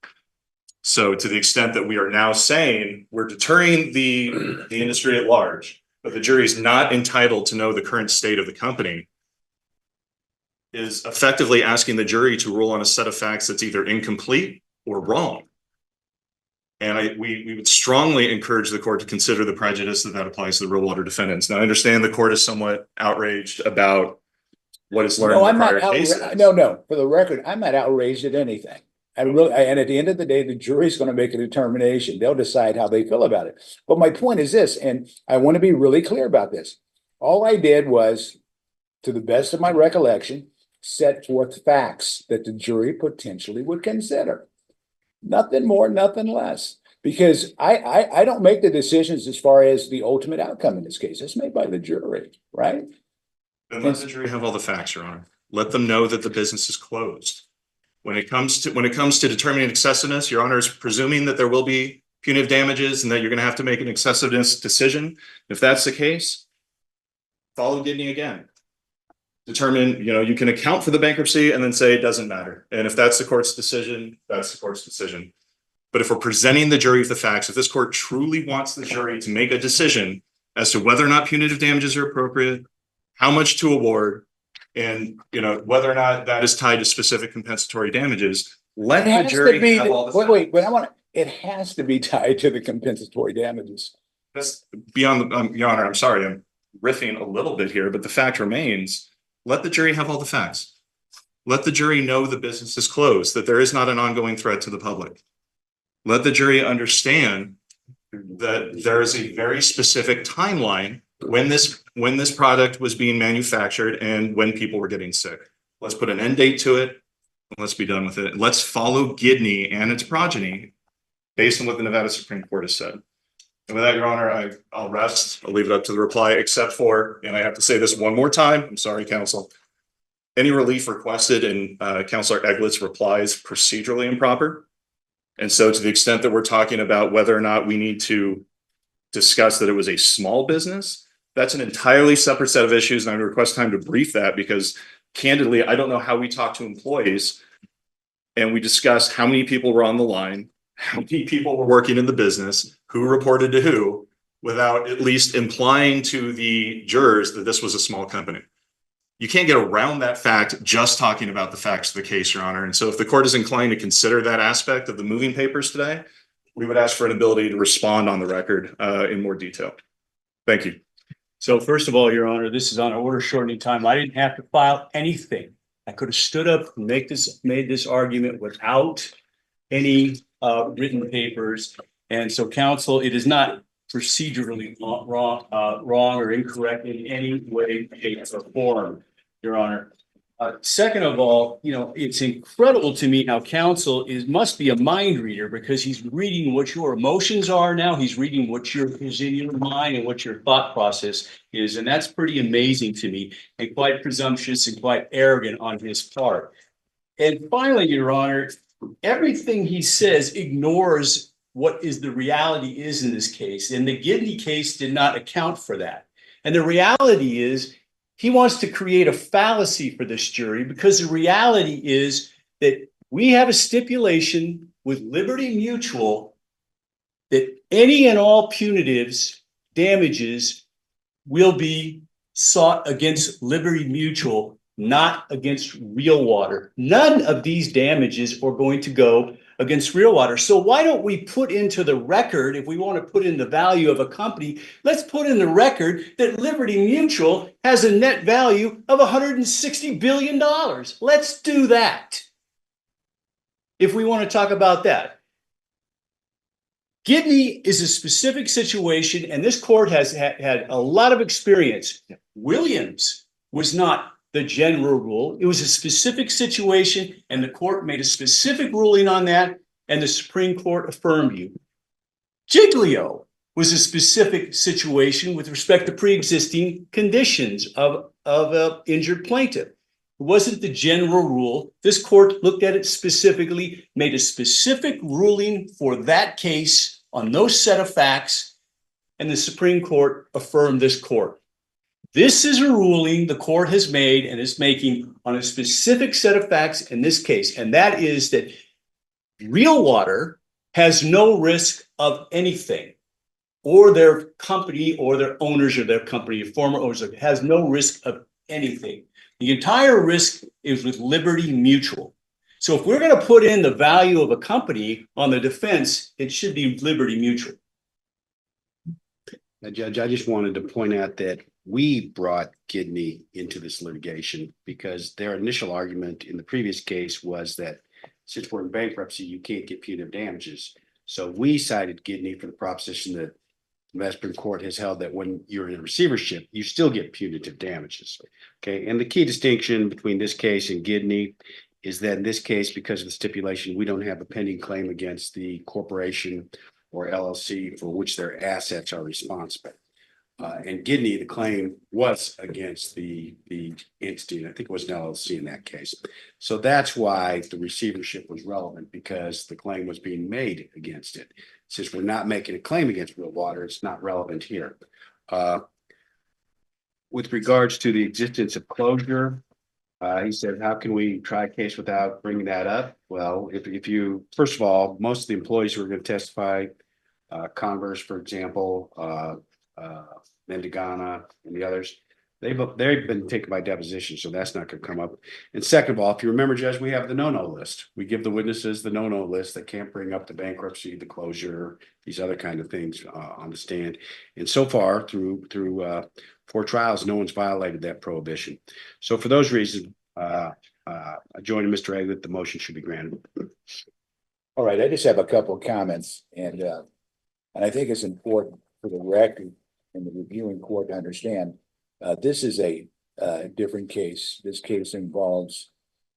So to the extent that we are now saying we're deterring the industry at large, but the jury is not entitled to know the current state of the company, is effectively asking the jury to rule on a set of facts that's either incomplete or wrong. And we would strongly encourage the court to consider the prejudice that applies to the real water defendants. Now, I understand the court is somewhat outraged about what is learned in the prior cases. No, for the record, I'm not outraged at anything. And at the end of the day, the jury's going to make a determination. They'll decide how they feel about it. But my point is this, and I want to be really clear about this. All I did was, to the best of my recollection, set forth facts that the jury potentially would consider. Nothing more, nothing less. Because I don't make the decisions as far as the ultimate outcome in this case. It's made by the jury, right? Then let the jury have all the facts, Your Honor. Let them know that the business is closed. When it comes to determining excessiveness, Your Honor is presuming that there will be punitive damages and that you're going to have to make an excessiveness decision. If that's the case, follow Gidney again. Determine, you can account for the bankruptcy and then say it doesn't matter. And if that's the court's decision, that's the court's decision. But if we're presenting the jury with the facts, if this court truly wants the jury to make a decision as to whether or not punitive damages are appropriate, how much to award, and whether or not that is tied to specific compensatory damages, let the jury have all the facts. Wait, it has to be tied to the compensatory damages. That's beyond Your Honor, I'm sorry, I'm riffing a little bit here, but the fact remains, let the jury have all the facts. Let the jury know the business is closed, that there is not an ongoing threat to the public. Let the jury understand that there is a very specific timeline when this product was being manufactured and when people were getting sick. Let's put an end date to it. And let's be done with it. Let's follow Gidney and its progeny based on what the Nevada Supreme Court has said. And with that, Your Honor, I'll rest. I'll leave it up to the reply, except for, and I have to say this one more time, I'm sorry, counsel, any relief requested in Counselor Eglet's reply is procedurally improper. And so to the extent that we're talking about whether or not we need to discuss that it was a small business, that's an entirely separate set of issues. And I would request time to brief that because candidly, I don't know how we talk to employees and we discuss how many people were on the line, how many people were working in the business, who reported to who, without at least implying to the jurors that this was a small company. You can't get around that fact just talking about the facts of the case, Your Honor. And so if the court is inclined to consider that aspect of the moving papers today, we would ask for an ability to respond on the record in more detail. Thank you. So first of all, Your Honor, this is on order shortening time. I didn't have to file anything. I could have stood up and made this argument without any written papers. And so counsel, it is not procedurally wrong or incorrect in any way, shape, or form, Your Honor. Second of all, it's incredible to me how counsel must be a mind reader because he's reading what your emotions are now. He's reading what is in your mind and what your thought process is. And that's pretty amazing to me and quite presumptuous and quite arrogant on his part. And finally, Your Honor, everything he says ignores what is the reality is in this case. And the Gidney case did not account for that. And the reality is, he wants to create a fallacy for this jury because the reality is that we have a stipulation with Liberty Mutual that any and all punitives, damages will be sought against Liberty Mutual, not against Real Water. None of these damages are going to go against Real Water. So why don't we put into the record, if we want to put in the value of a company, let's put in the record that Liberty Mutual has a net value of $160 billion. Let's do that. if we want to talk about that. Gidney is a specific situation, and this court has had a lot of experience. Williams was not the general rule. It was a specific situation, and the court made a specific ruling on that, and the Supreme Court affirmed you. Giglio was a specific situation with respect to pre-existing conditions of an injured plaintiff. It wasn't the general rule. This court looked at it specifically, made a specific ruling for that case on those set of facts, and the Supreme Court affirmed this court. This is a ruling the court has made and is making on a specific set of facts in this case, and that is that Real Water has no risk of anything, or their company or their owners of their company, former owners, has no risk of anything. The entire risk is with Liberty Mutual. So if we're going to put in the value of a company on the defense, it should be Liberty Mutual. Judge, I just wanted to point out that we brought Gidney into this litigation because their initial argument in the previous case was that since we're in bankruptcy, you can't get punitive damages. So we cited Gidney for the proposition that the Supreme Court has held that when you're in a receivership, you still get punitive damages. Okay, and the key distinction between this case and Gidney is that in this case, because of the stipulation, we don't have a pending claim against the corporation or LLC for which their assets are responsible. And Gidney, the claim was against the entity, and I think it was an LLC in that case. So that's why the receivership was relevant, because the claim was being made against it. Since we're not making a claim against Real Water, it's not relevant here. With regards to the existence of closure, he said, how can we try a case without bringing that up? Well, if you, first of all, most of the employees who are going to testify, Converse, for example, Mendigana and the others, they've been taken by deposition, so that's not going to come up. And second of all, if you remember, Judge, we have the no-no list. We give the witnesses the no-no list that can't bring up the bankruptcy, the closure, these other kind of things on the stand. And so far, through 4 trials, no one's violated that prohibition. So for those reasons, joining Mr. Eglet, the motion should be granted. All right, I just have a couple of comments, and I think it's important for the record and the reviewing court to understand this is a different case. This case involves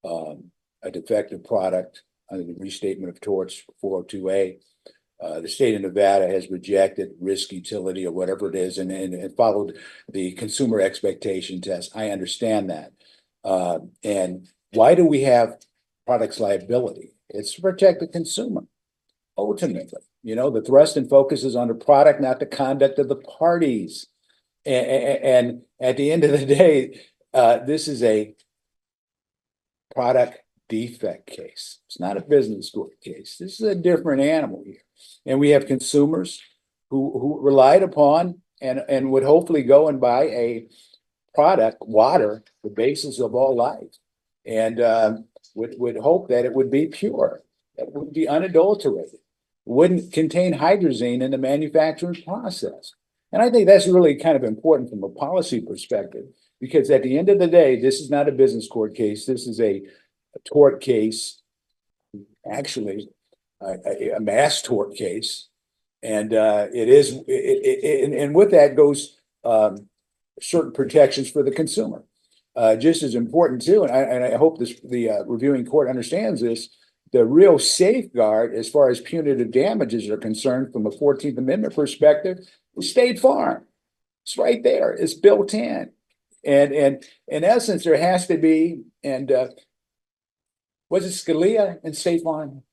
a defective product under the restatement of torts 402A. The state of Nevada has rejected risk utility or whatever it is and followed the consumer expectation test. I understand that. And why do we have products liability? It's to protect the consumer. Ultimately, you know, the thrust and focus is on the product, not the conduct of the parties. And at the end of the day, this is a product defect case. It's not a business court case. This is a different animal here. And we have consumers who relied upon and would hopefully go and buy a product, water, the basis of all life, and would hope that it would be pure, that it would be unadulterated, wouldn't contain hydrazine in the manufacturing process. And I think that's really kind of important from a policy perspective, because at the end of the day, this is not a business court case. This is a tort case, actually a mass tort case. And it is, and with that goes certain protections for the consumer. Just as important too, and I hope the reviewing court understands this, the real safeguard as far as punitive damages are concerned from a 14th Amendment perspective is State Farm. It's right there. It's built in. And in essence, there has to be, and was it Scalia and State Farm?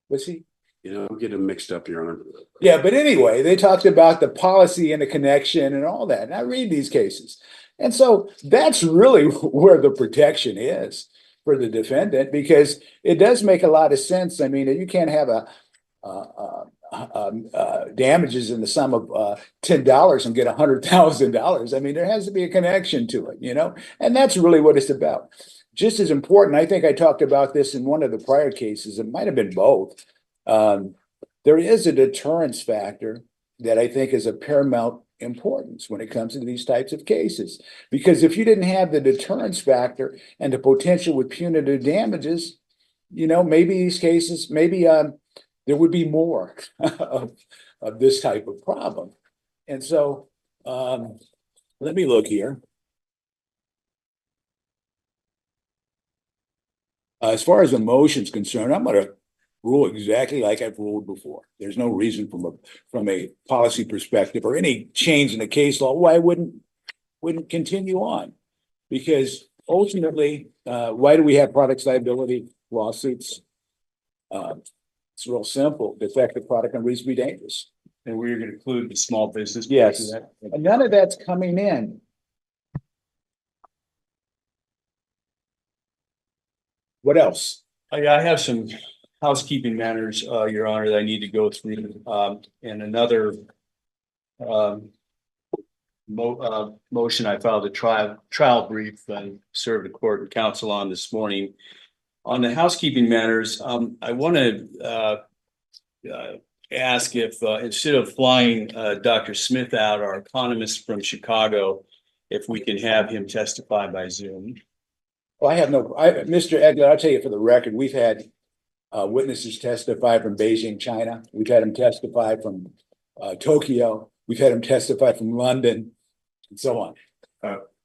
Was he? You know, I'm getting them mixed up, Your Honor. Yeah, but anyway, they talked about the policy and the connection and all that. And I read these cases. And so that's really where the protection is for the defendant, because it does make a lot of sense. I mean, you can't have damages in the sum of $10 and get $100,000. I mean, there has to be a connection to it, you know, and that's really what it's about. Just as important, I think I talked about this in one of the prior cases. It might have been both. There is a deterrence factor that I think is of paramount importance when it comes to these types of cases, because if you didn't have the deterrence factor and the potential with punitive damages, you know, maybe these cases, maybe, there would be more of this type of problem. And so, let me look here. As far as the motion's concerned, I'm gonna rule exactly like I've ruled before. There's no reason from a policy perspective or any change in the case law why I wouldn't continue on. Because ultimately, why do we have products liability lawsuits? It's real simple. Defective product and reasonably dangerous. And we're gonna include the small business. Yes. And none of that's coming in. What else? I have some housekeeping matters, Your Honor, that I need to go through, and another motion I filed a trial brief and served the court and counsel on this morning. On the housekeeping matters, I want to ask if instead of flying Dr. Smith out, our economist from Chicago, if we can have him testify by Zoom. Well, Mr. Eglet, I'll tell you for the record, we've had witnesses testify from Beijing, China. We've had them testify from Tokyo. We've had them testify from London and so on.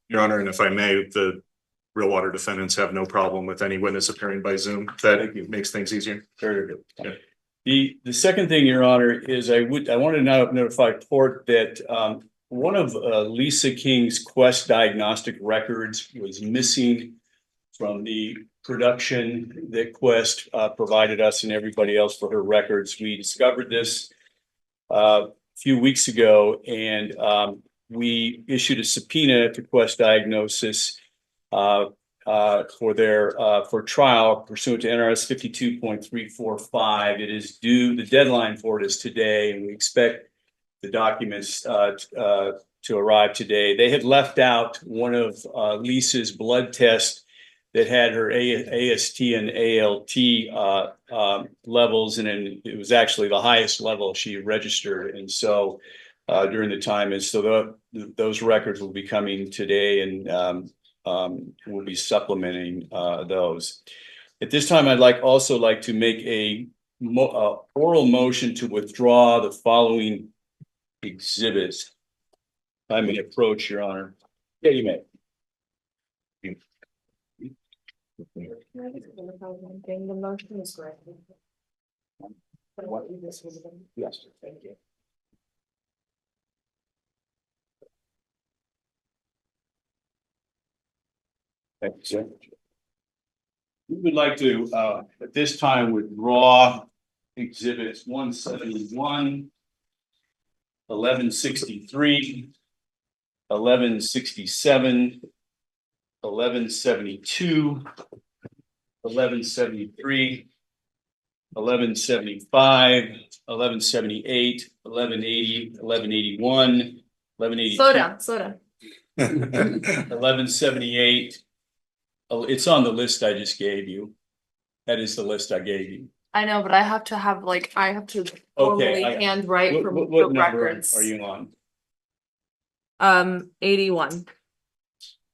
Your Honor, and if I may, the real water defendants have no problem with any witness appearing by Zoom. That makes things easier. Very good. Yeah. The second thing, Your Honor, is I want to now notify court that one of Lisa King's Quest diagnostic records was missing from the production that Quest provided us and everybody else for her records. We discovered this a few weeks ago, and we issued a subpoena to Quest Diagnosis for trial pursuant to NRS 52.345. It is due, the deadline for it is today, and we expect the documents to arrive today. They had left out one of Lisa's blood tests that had her AST and ALT levels, and it was actually the highest level she registered. And so during the time, and so those records will be coming today, and we'll be supplementing those. At this time, I'd also like to make a oral motion to withdraw the following exhibits. I may approach, Your Honor. Yeah, you may. The motion is great. Yes, thank you. Thank you, sir. We would like to, at this time, withdraw exhibits 171, 1163, 1167, 1172, 1173, 1175, 1178, 1180, 1181, 1182. Slow down. 1178. It's on the list I just gave you. That is the list I gave you. I know, but I have to formally handwrite from What the number records. are you on? 81.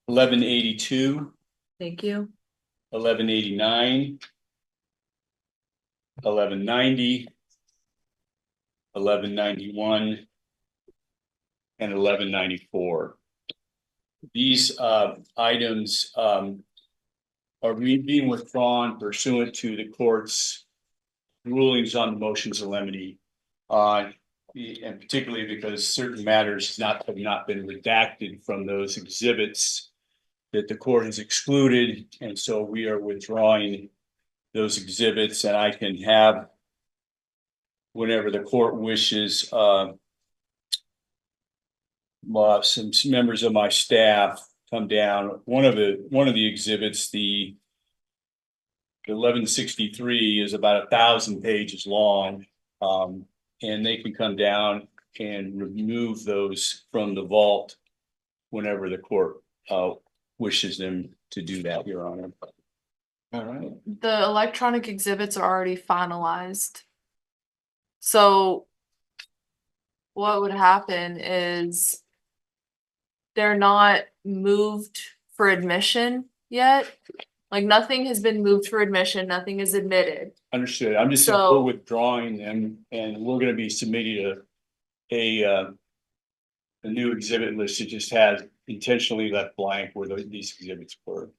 1182, Thank you. 1189, 1190, 1191, and 1194. These items are being withdrawn pursuant to the court's rulings on the motions of lenity, and particularly because certain matters have not been redacted from those exhibits that the court has excluded, and so we are withdrawing those exhibits, and I can have, whenever the court wishes, some members of my staff come down. One of the exhibits, the 1163, is about 1,000 pages long, and they can come down and remove those from the vault whenever the court wishes them to do that, Your Honor. All right. The electronic exhibits are already finalized. So what would happen is they're not moved for admission yet. Like nothing has been moved for admission, nothing is admitted. Understood. I'm just saying So- we're withdrawing them and we're gonna be submitting a new exhibit list that just has intentionally left blank where these exhibits were.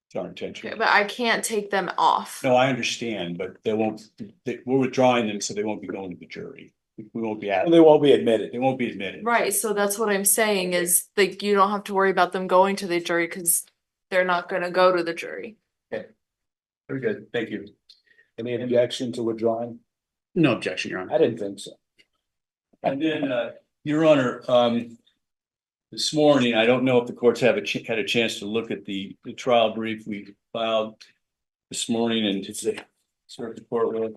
It's our intention. Okay, but I can't take them off. No, I understand, but we're withdrawing them, so they won't be going to the jury. We won't be They won't be admitted. they won't be admitted. Right, so that's what I'm saying is like, you don't have to worry about them going to the jury because they're not gonna go to the jury. Very good. Thank you. Any objection to withdrawing? No objection, Your Honor. I didn't think so. And then, Your Honor, this morning, I don't know if the courts have had a chance to look at the trial brief we filed this morning and to say, circuit court with.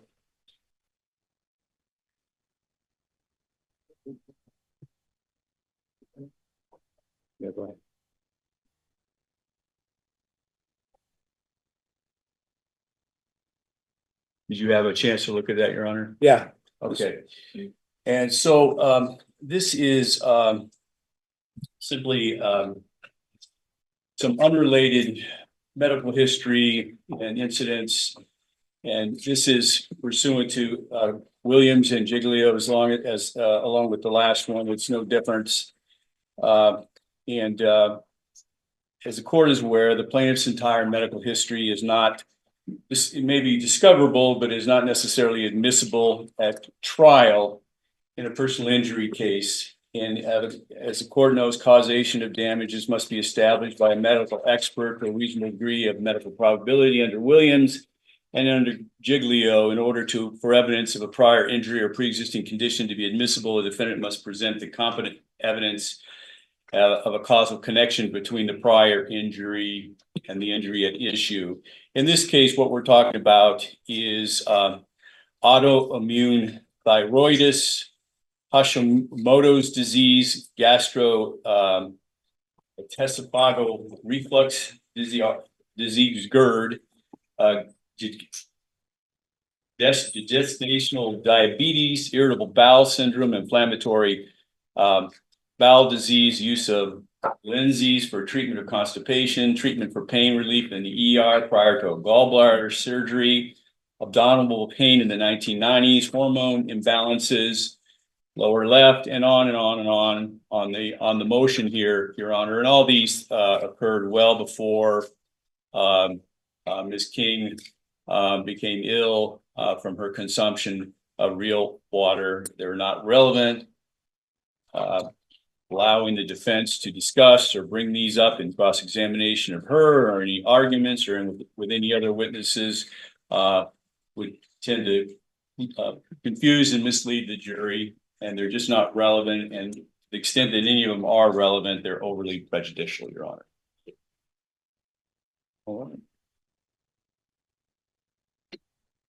Yeah, go ahead. Did you have a chance to look at that, Your Honor? Yeah. Okay. And so this is simply some unrelated medical history and incidents. And this is pursuant to Williams and Giglio along with the last one. It's no difference. And as the court is aware, the plaintiff's entire medical history is not, it may be discoverable, but is not necessarily admissible at trial in a personal injury case. And as the court knows, causation of damages must be established by a medical expert or a reasonable degree of medical probability under Williams and under Giglio. In order for evidence of a prior injury or pre-existing condition to be admissible, a defendant must present the competent evidence of a causal connection between the prior injury and the injury at issue. In this case, what we're talking about is autoimmune thyroiditis, Hashimoto's disease, gastroesophageal reflux disease, GERD, gestational diabetes, irritable bowel syndrome, inflammatory bowel disease, use of Lindsay's for treatment of constipation, treatment for pain relief in the ER prior to a gallbladder surgery, abdominal pain in the 1990s, hormone imbalances, lower left, and on and on and on the motion here, Your Honor. And all these occurred well before Ms. King became ill from her consumption of real water. They're not relevant. Allowing the defense to discuss or bring these up in cross-examination of her or any arguments or with any other witnesses would tend to confuse and mislead the jury, and they're just not relevant. And to the extent that any of them are relevant, they're overly prejudicial, Your Honor. All right.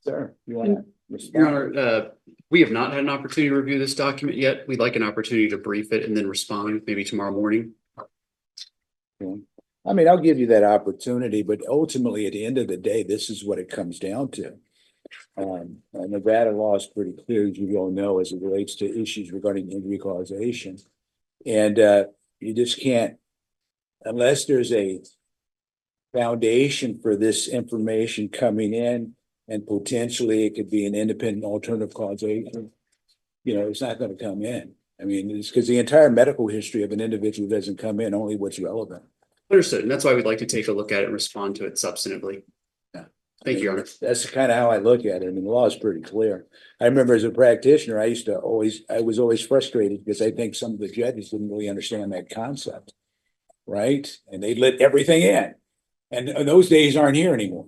Sir, you want to respond? Your Honor, we have not had an opportunity to review this document yet. We'd like an opportunity to brief it and then respond maybe tomorrow morning. I mean, I'll give you that opportunity, but ultimately, at the end of the day, this is what it comes down to. Nevada law is pretty clear, as you all know, as it relates to issues regarding injury causation. And you just can't, unless there's a foundation for this information coming in, and potentially it could be an independent alternative causation, you know, it's not going to come in. I mean, it's because the entire medical history of an individual doesn't come in, only what's relevant. Understood. And that's why we'd like to take a look at it and respond to it substantively. Yeah. Thank you, Your Honor. That's kind of how I look at it. I mean, the law is pretty clear. I remember as a practitioner, I was always frustrated because I think some of the judges didn't really understand that concept, right? And they let everything in. And those days aren't here anymore.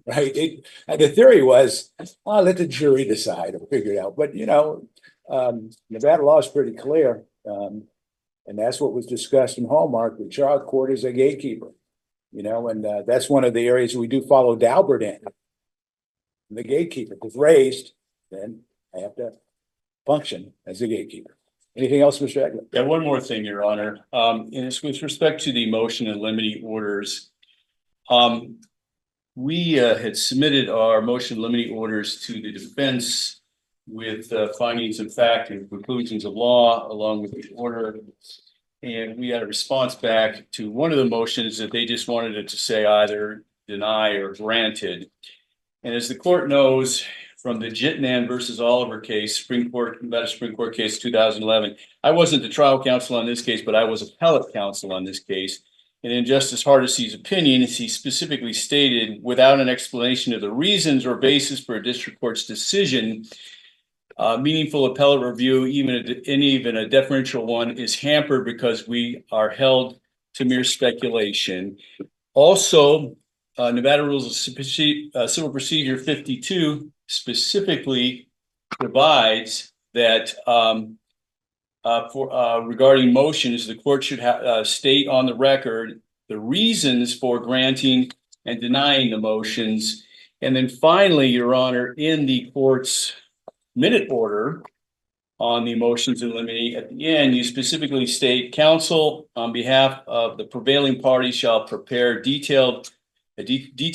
Right. The theory was, well, let the jury decide or figure it out. But, you know, Nevada law is pretty clear. And that's what was discussed in Hallmark. The trial court is a gatekeeper, you know, and that's one of the areas we do follow Daubert in. The gatekeeper was raised, then I have to function as a gatekeeper. Anything else, Mr. Eglet? Yeah, one more thing, Your Honor. And it's with respect to the motion and limiting orders. We had submitted our motion limiting orders to the defense with findings of fact and conclusions of law along with the order. And we had a response back to one of the motions that they just wanted it to say either deny or granted. And as the court knows from the Jitnan versus Oliver case, Supreme Court case 2011, I wasn't the trial counsel on this case, but I was appellate counsel on this case. And in Justice Hardesty's opinion, he specifically stated, without an explanation of the reasons or basis for a district court's decision, meaningful appellate review, even a deferential one, is hampered because we are held to mere speculation. Also, Nevada Rules of Civil Procedure 52 specifically provides that regarding motions, the court should state on the record the reasons for granting and denying the motions. And then finally, Your Honor, in the court's minute order on the motions in limine, at the end, you specifically state, counsel on behalf of the prevailing party shall prepare detailed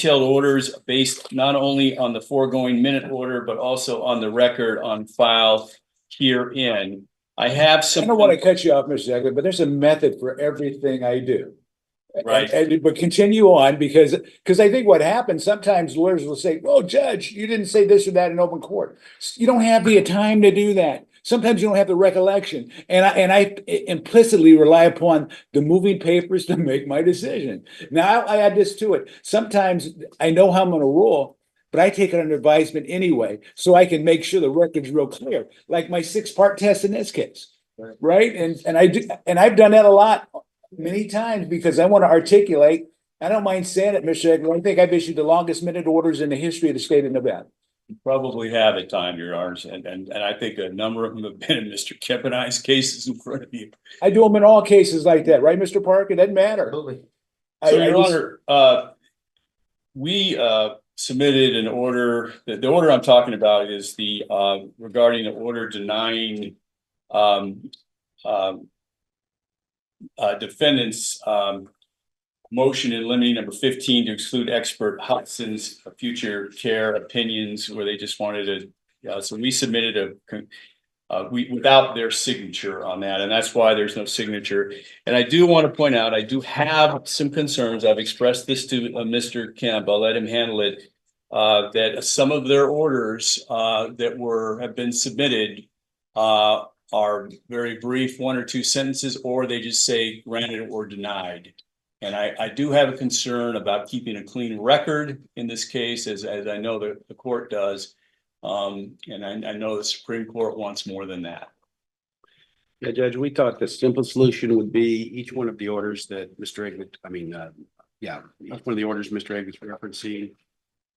orders based not only on the foregoing minute order, but also on the record on file herein. I don't want to cut you off, Mr. Eglet, but there's a method for everything I do. Right. But continue on because I think what happens, sometimes lawyers will say, oh, judge, you didn't say this or that in open court. You don't have the time to do that. Sometimes you don't have the recollection. And I implicitly rely upon the moving papers to make my decision. Now I add this to it. Sometimes I know how I'm going to rule, but I take it under advisement anyway, so I can make sure the record's real clear, like my 6-part test in this case. Right. And I do, and I've done that a lot, many times, because I want to articulate. I don't mind saying it, Mr. Eglet. I think I've issued the longest minute orders in the history of the state of Nevada. You probably have at times, Your Honors, and I think a number of them have been in Mr. Kemp and I's cases in front of you. I do them in all cases like that, right, Mr. Park? It doesn't matter. Absolutely. So, Your Honor, we submitted an order. The order I'm talking about is the regarding the order denying defendants motion in limine number 15 to exclude expert Hudson's future care opinions, where they just wanted to. So we submitted without their signature on that, and that's why there's no signature. And I do want to point out, I do have some concerns. I've expressed this to Mr. Kemp. I'll let him handle it. That some of their orders that have been submitted are very brief, 1 or 2 sentences, or they just say granted or denied. And I do have a concern about keeping a clean record in this case, as I know that the court does. And I know the Supreme Court wants more than that. Yeah, Judge, we thought the simple solution would be each one of the orders that Mr. Eglet, each one of the orders Mr. Eglet's referencing.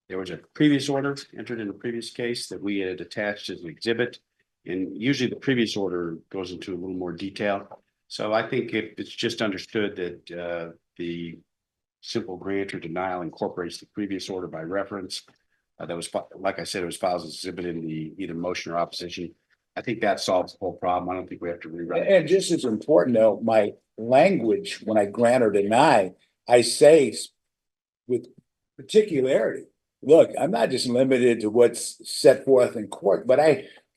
There was a previous order entered in a previous case that we had attached as an exhibit. And usually the previous order goes into a little more detail. So I think if it's just understood that the simple grant or denial incorporates the previous order by reference, that was, like I said, it was filed as exhibit in the either motion or opposition. I think that solves the whole problem. I don't think we have to rewrite it. And just as important though, my language, when I grant or deny, I say with particularity, look, I'm not just limited to what's set forth in court, but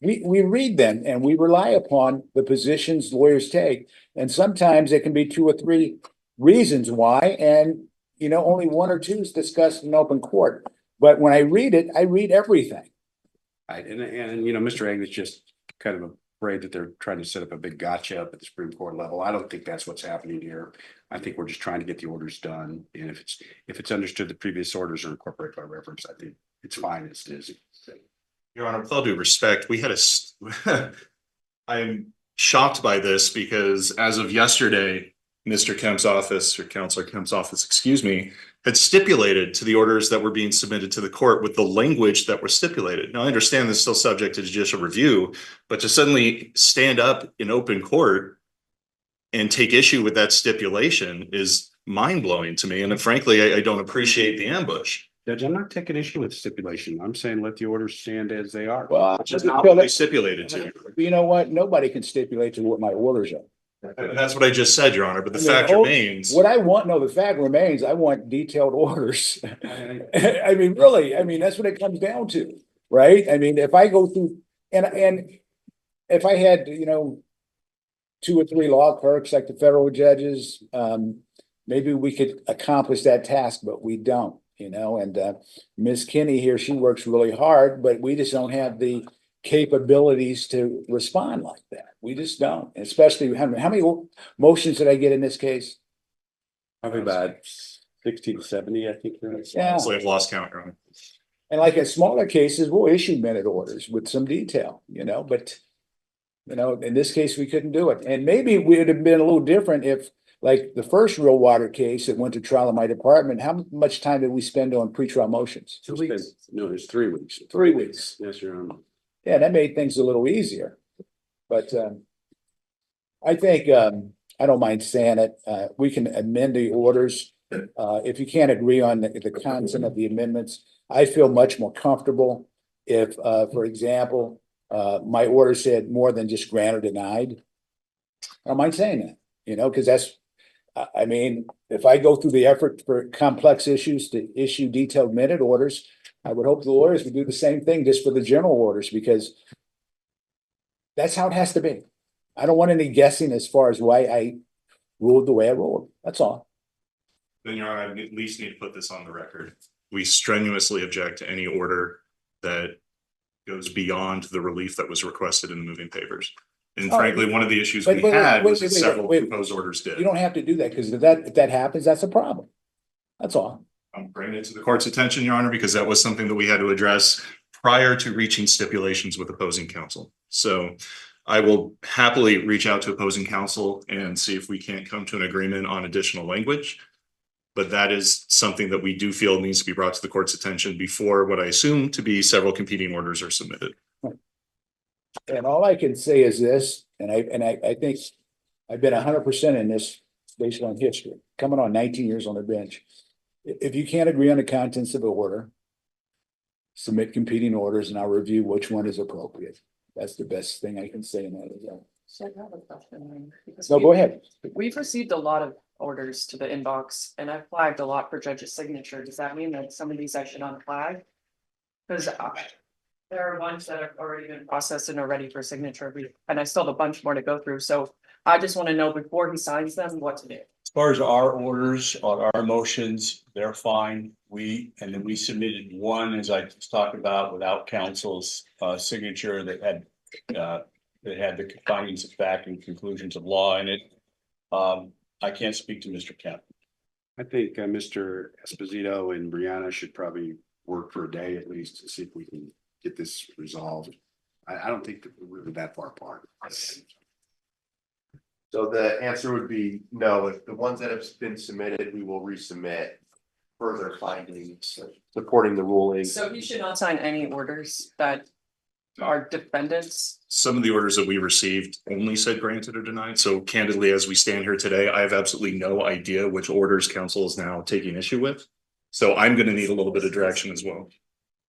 we read them and we rely upon the positions lawyers take. And sometimes it can be 2 or 3 reasons why, and only 1 or 2 is discussed in open court. But when I read it, I read everything. Right. And Mr. Eglet's just kind of afraid that they're trying to set up a big gotcha up at the Supreme Court level. I don't think that's what's happening here. I think we're just trying to get the orders done. And if it's understood the previous orders are incorporated by reference, I think it's fine as it is. Your Honor, with all due respect, I'm shocked by this because as of yesterday, Mr. Kemp's office, or Counselor Kemp's office, excuse me, had stipulated to the orders that were being submitted to the court with the language that were stipulated. Now, I understand this is still subject to judicial review, but to suddenly stand up in open court and take issue with that stipulation is mind-blowing to me. And frankly, I don't appreciate the ambush. Judge, I'm not taking issue with stipulation. I'm saying let the orders stand as they are. Well, Which is not what they stipulated to. You know what? Nobody can stipulate to what my orders are. And that's what I just said, Your Honor, but the fact remains. What I want, the fact remains, I want detailed orders. I mean, really, that's what it comes down to, right? If I go through, and if I had, 2 or 3 law clerks like the federal judges, maybe we could accomplish that task, but we don't. you know, and Ms. Kinney here, she works really hard, but we just don't have the capabilities to respond like that. We just don't, especially how many motions did I get in this case? Probably about 60 to 70, I think. Yeah. So I've lost count, Your Honor. And like in smaller cases, we'll issue minute orders with some detail, you know, but you know, in this case, we couldn't do it. And maybe it would have been a little different if, like the first real water case that went to trial in my department, how much time did we spend on pretrial motions? 2 weeks. No, it's 3 weeks. 3 weeks. Yes, Your Honor. Yeah, that made things a little easier. But I think I don't mind saying it. We can amend the orders. If you can't agree on the content of the amendments, I feel much more comfortable if, for example, my order said more than just grant or denied. I don't mind saying that, you know, because that's, I mean, if I go through the effort for complex issues to issue detailed minute orders, I would hope the lawyers would do the same thing just for the general orders, because that's how it has to be. I don't want any guessing as far as why I ruled the way I ruled. That's all. Then Your Honor, I at least need to put this on the record. We strenuously object to any order that goes beyond the relief that was requested in the moving papers. And frankly, one of the issues we had was that several proposed orders did. You don't have to do that, because if that happens, that's a problem. That's all. I'm bringing it to the court's attention, Your Honor, because that was something that we had to address prior to reaching stipulations with opposing counsel. So I will happily reach out to opposing counsel and see if we can't come to an agreement on additional language. But that is something that we do feel needs to be brought to the court's attention before what I assume to be several competing orders are submitted. And all I can say is this, and I think I've been 100% in this based on history, coming on 19 years on the bench. If you can't agree on the contents of the order, submit competing orders and I'll review which one is appropriate. That's the best thing I can say in that. So I have a question. Because No, go ahead. We've received a lot of orders to the inbox and I've flagged a lot for judge's signature. Does that mean that some of these I should unflag? Because there are ones that have already been processed and are ready for signature, and I still have a bunch more to go through. So I just want to know before he signs them, what to do. As far as our orders on our motions, they're fine. And then we submitted one, as I just talked about, without counsel's signature that had the findings of fact and conclusions of law in it. I can't speak to Mr. Kemp. I think Mr. Esposito and Brianna should probably work for a day at least to see if we can get this resolved. I don't think that we're really that far apart. So the answer would be no. If the ones that have been submitted, we will resubmit further findings supporting the ruling. So he should not sign any orders that are defendants. Some of the orders that we received only said granted or denied. So candidly, as we stand here today, I have absolutely no idea which orders counsel is now taking issue with. So I'm going to need a little bit of direction as well.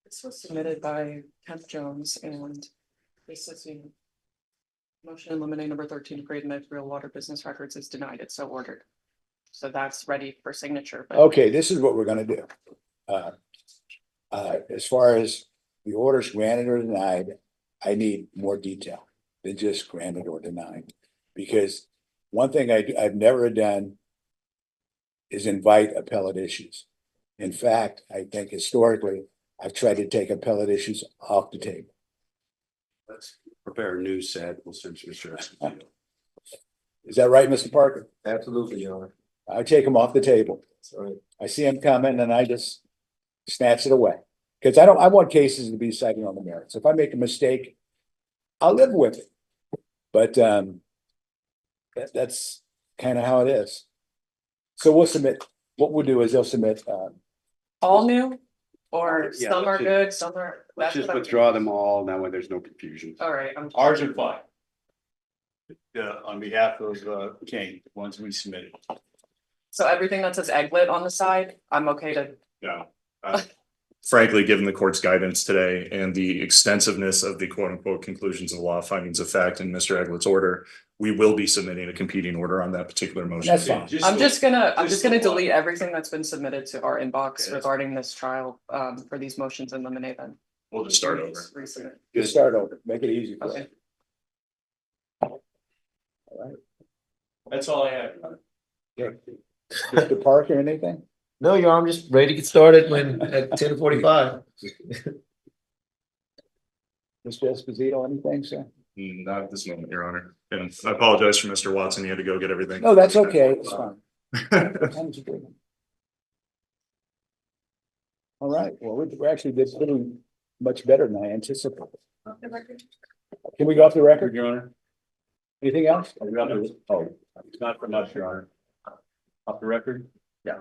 This was submitted by Kemp Jones and this is motion in limine number 13 to create the real water business records is denied. It's so ordered. So that's ready for signature. But Okay, this is what we're gonna do. As far as the orders granted or denied, I need more detail than just granted or denied. Because one thing I've never done is invite appellate issues. In fact, I think historically, I've tried to take appellate issues off the table. Let's prepare a new set. We'll send you Mr. Esposito. Is that right, Mr. Parker? Absolutely, Your Honor. I take them off the table. That's all right. I see them coming and I just snatch it away. Because I want cases to be decided on the merits. If I make a mistake, I'll live with it. But that's kind of how it is. So we'll submit, what we'll do is they'll submit all new or Yeah, some are let's good, some are. Let's that's just what I'm- withdraw them all. That way there's no confusion. All right. Ours are fine. On behalf of Kane, the ones we submitted. So everything that says Eglet on the side, I'm okay to. No. Frankly, given the court's guidance today and the extensiveness of the quote unquote conclusions of law, findings of fact in Mr. Eglet's order, we will be submitting a competing order on that particular motion. That's fine. I'm just gonna delete everything that's been submitted to our inbox regarding this trial for these motions in limine then. We'll just start over. Resubmit. Just start over, make it easy. For Okay. That's all I have. Mr. Parker, anything? No, Your Honor, I'm just ready to get started at 10:45. Mr. Esposito, anything, sir? Not at this moment, Your Honor. And I apologize for Mr. Watson. He had to go get everything. No, that's okay, it's fine. What time is it doing? All right, well, we actually did pretty much better than I anticipated. Can we go off the record? Your Honor. Anything else? Oh, it's not from us, Your Honor. Off the record? Yeah.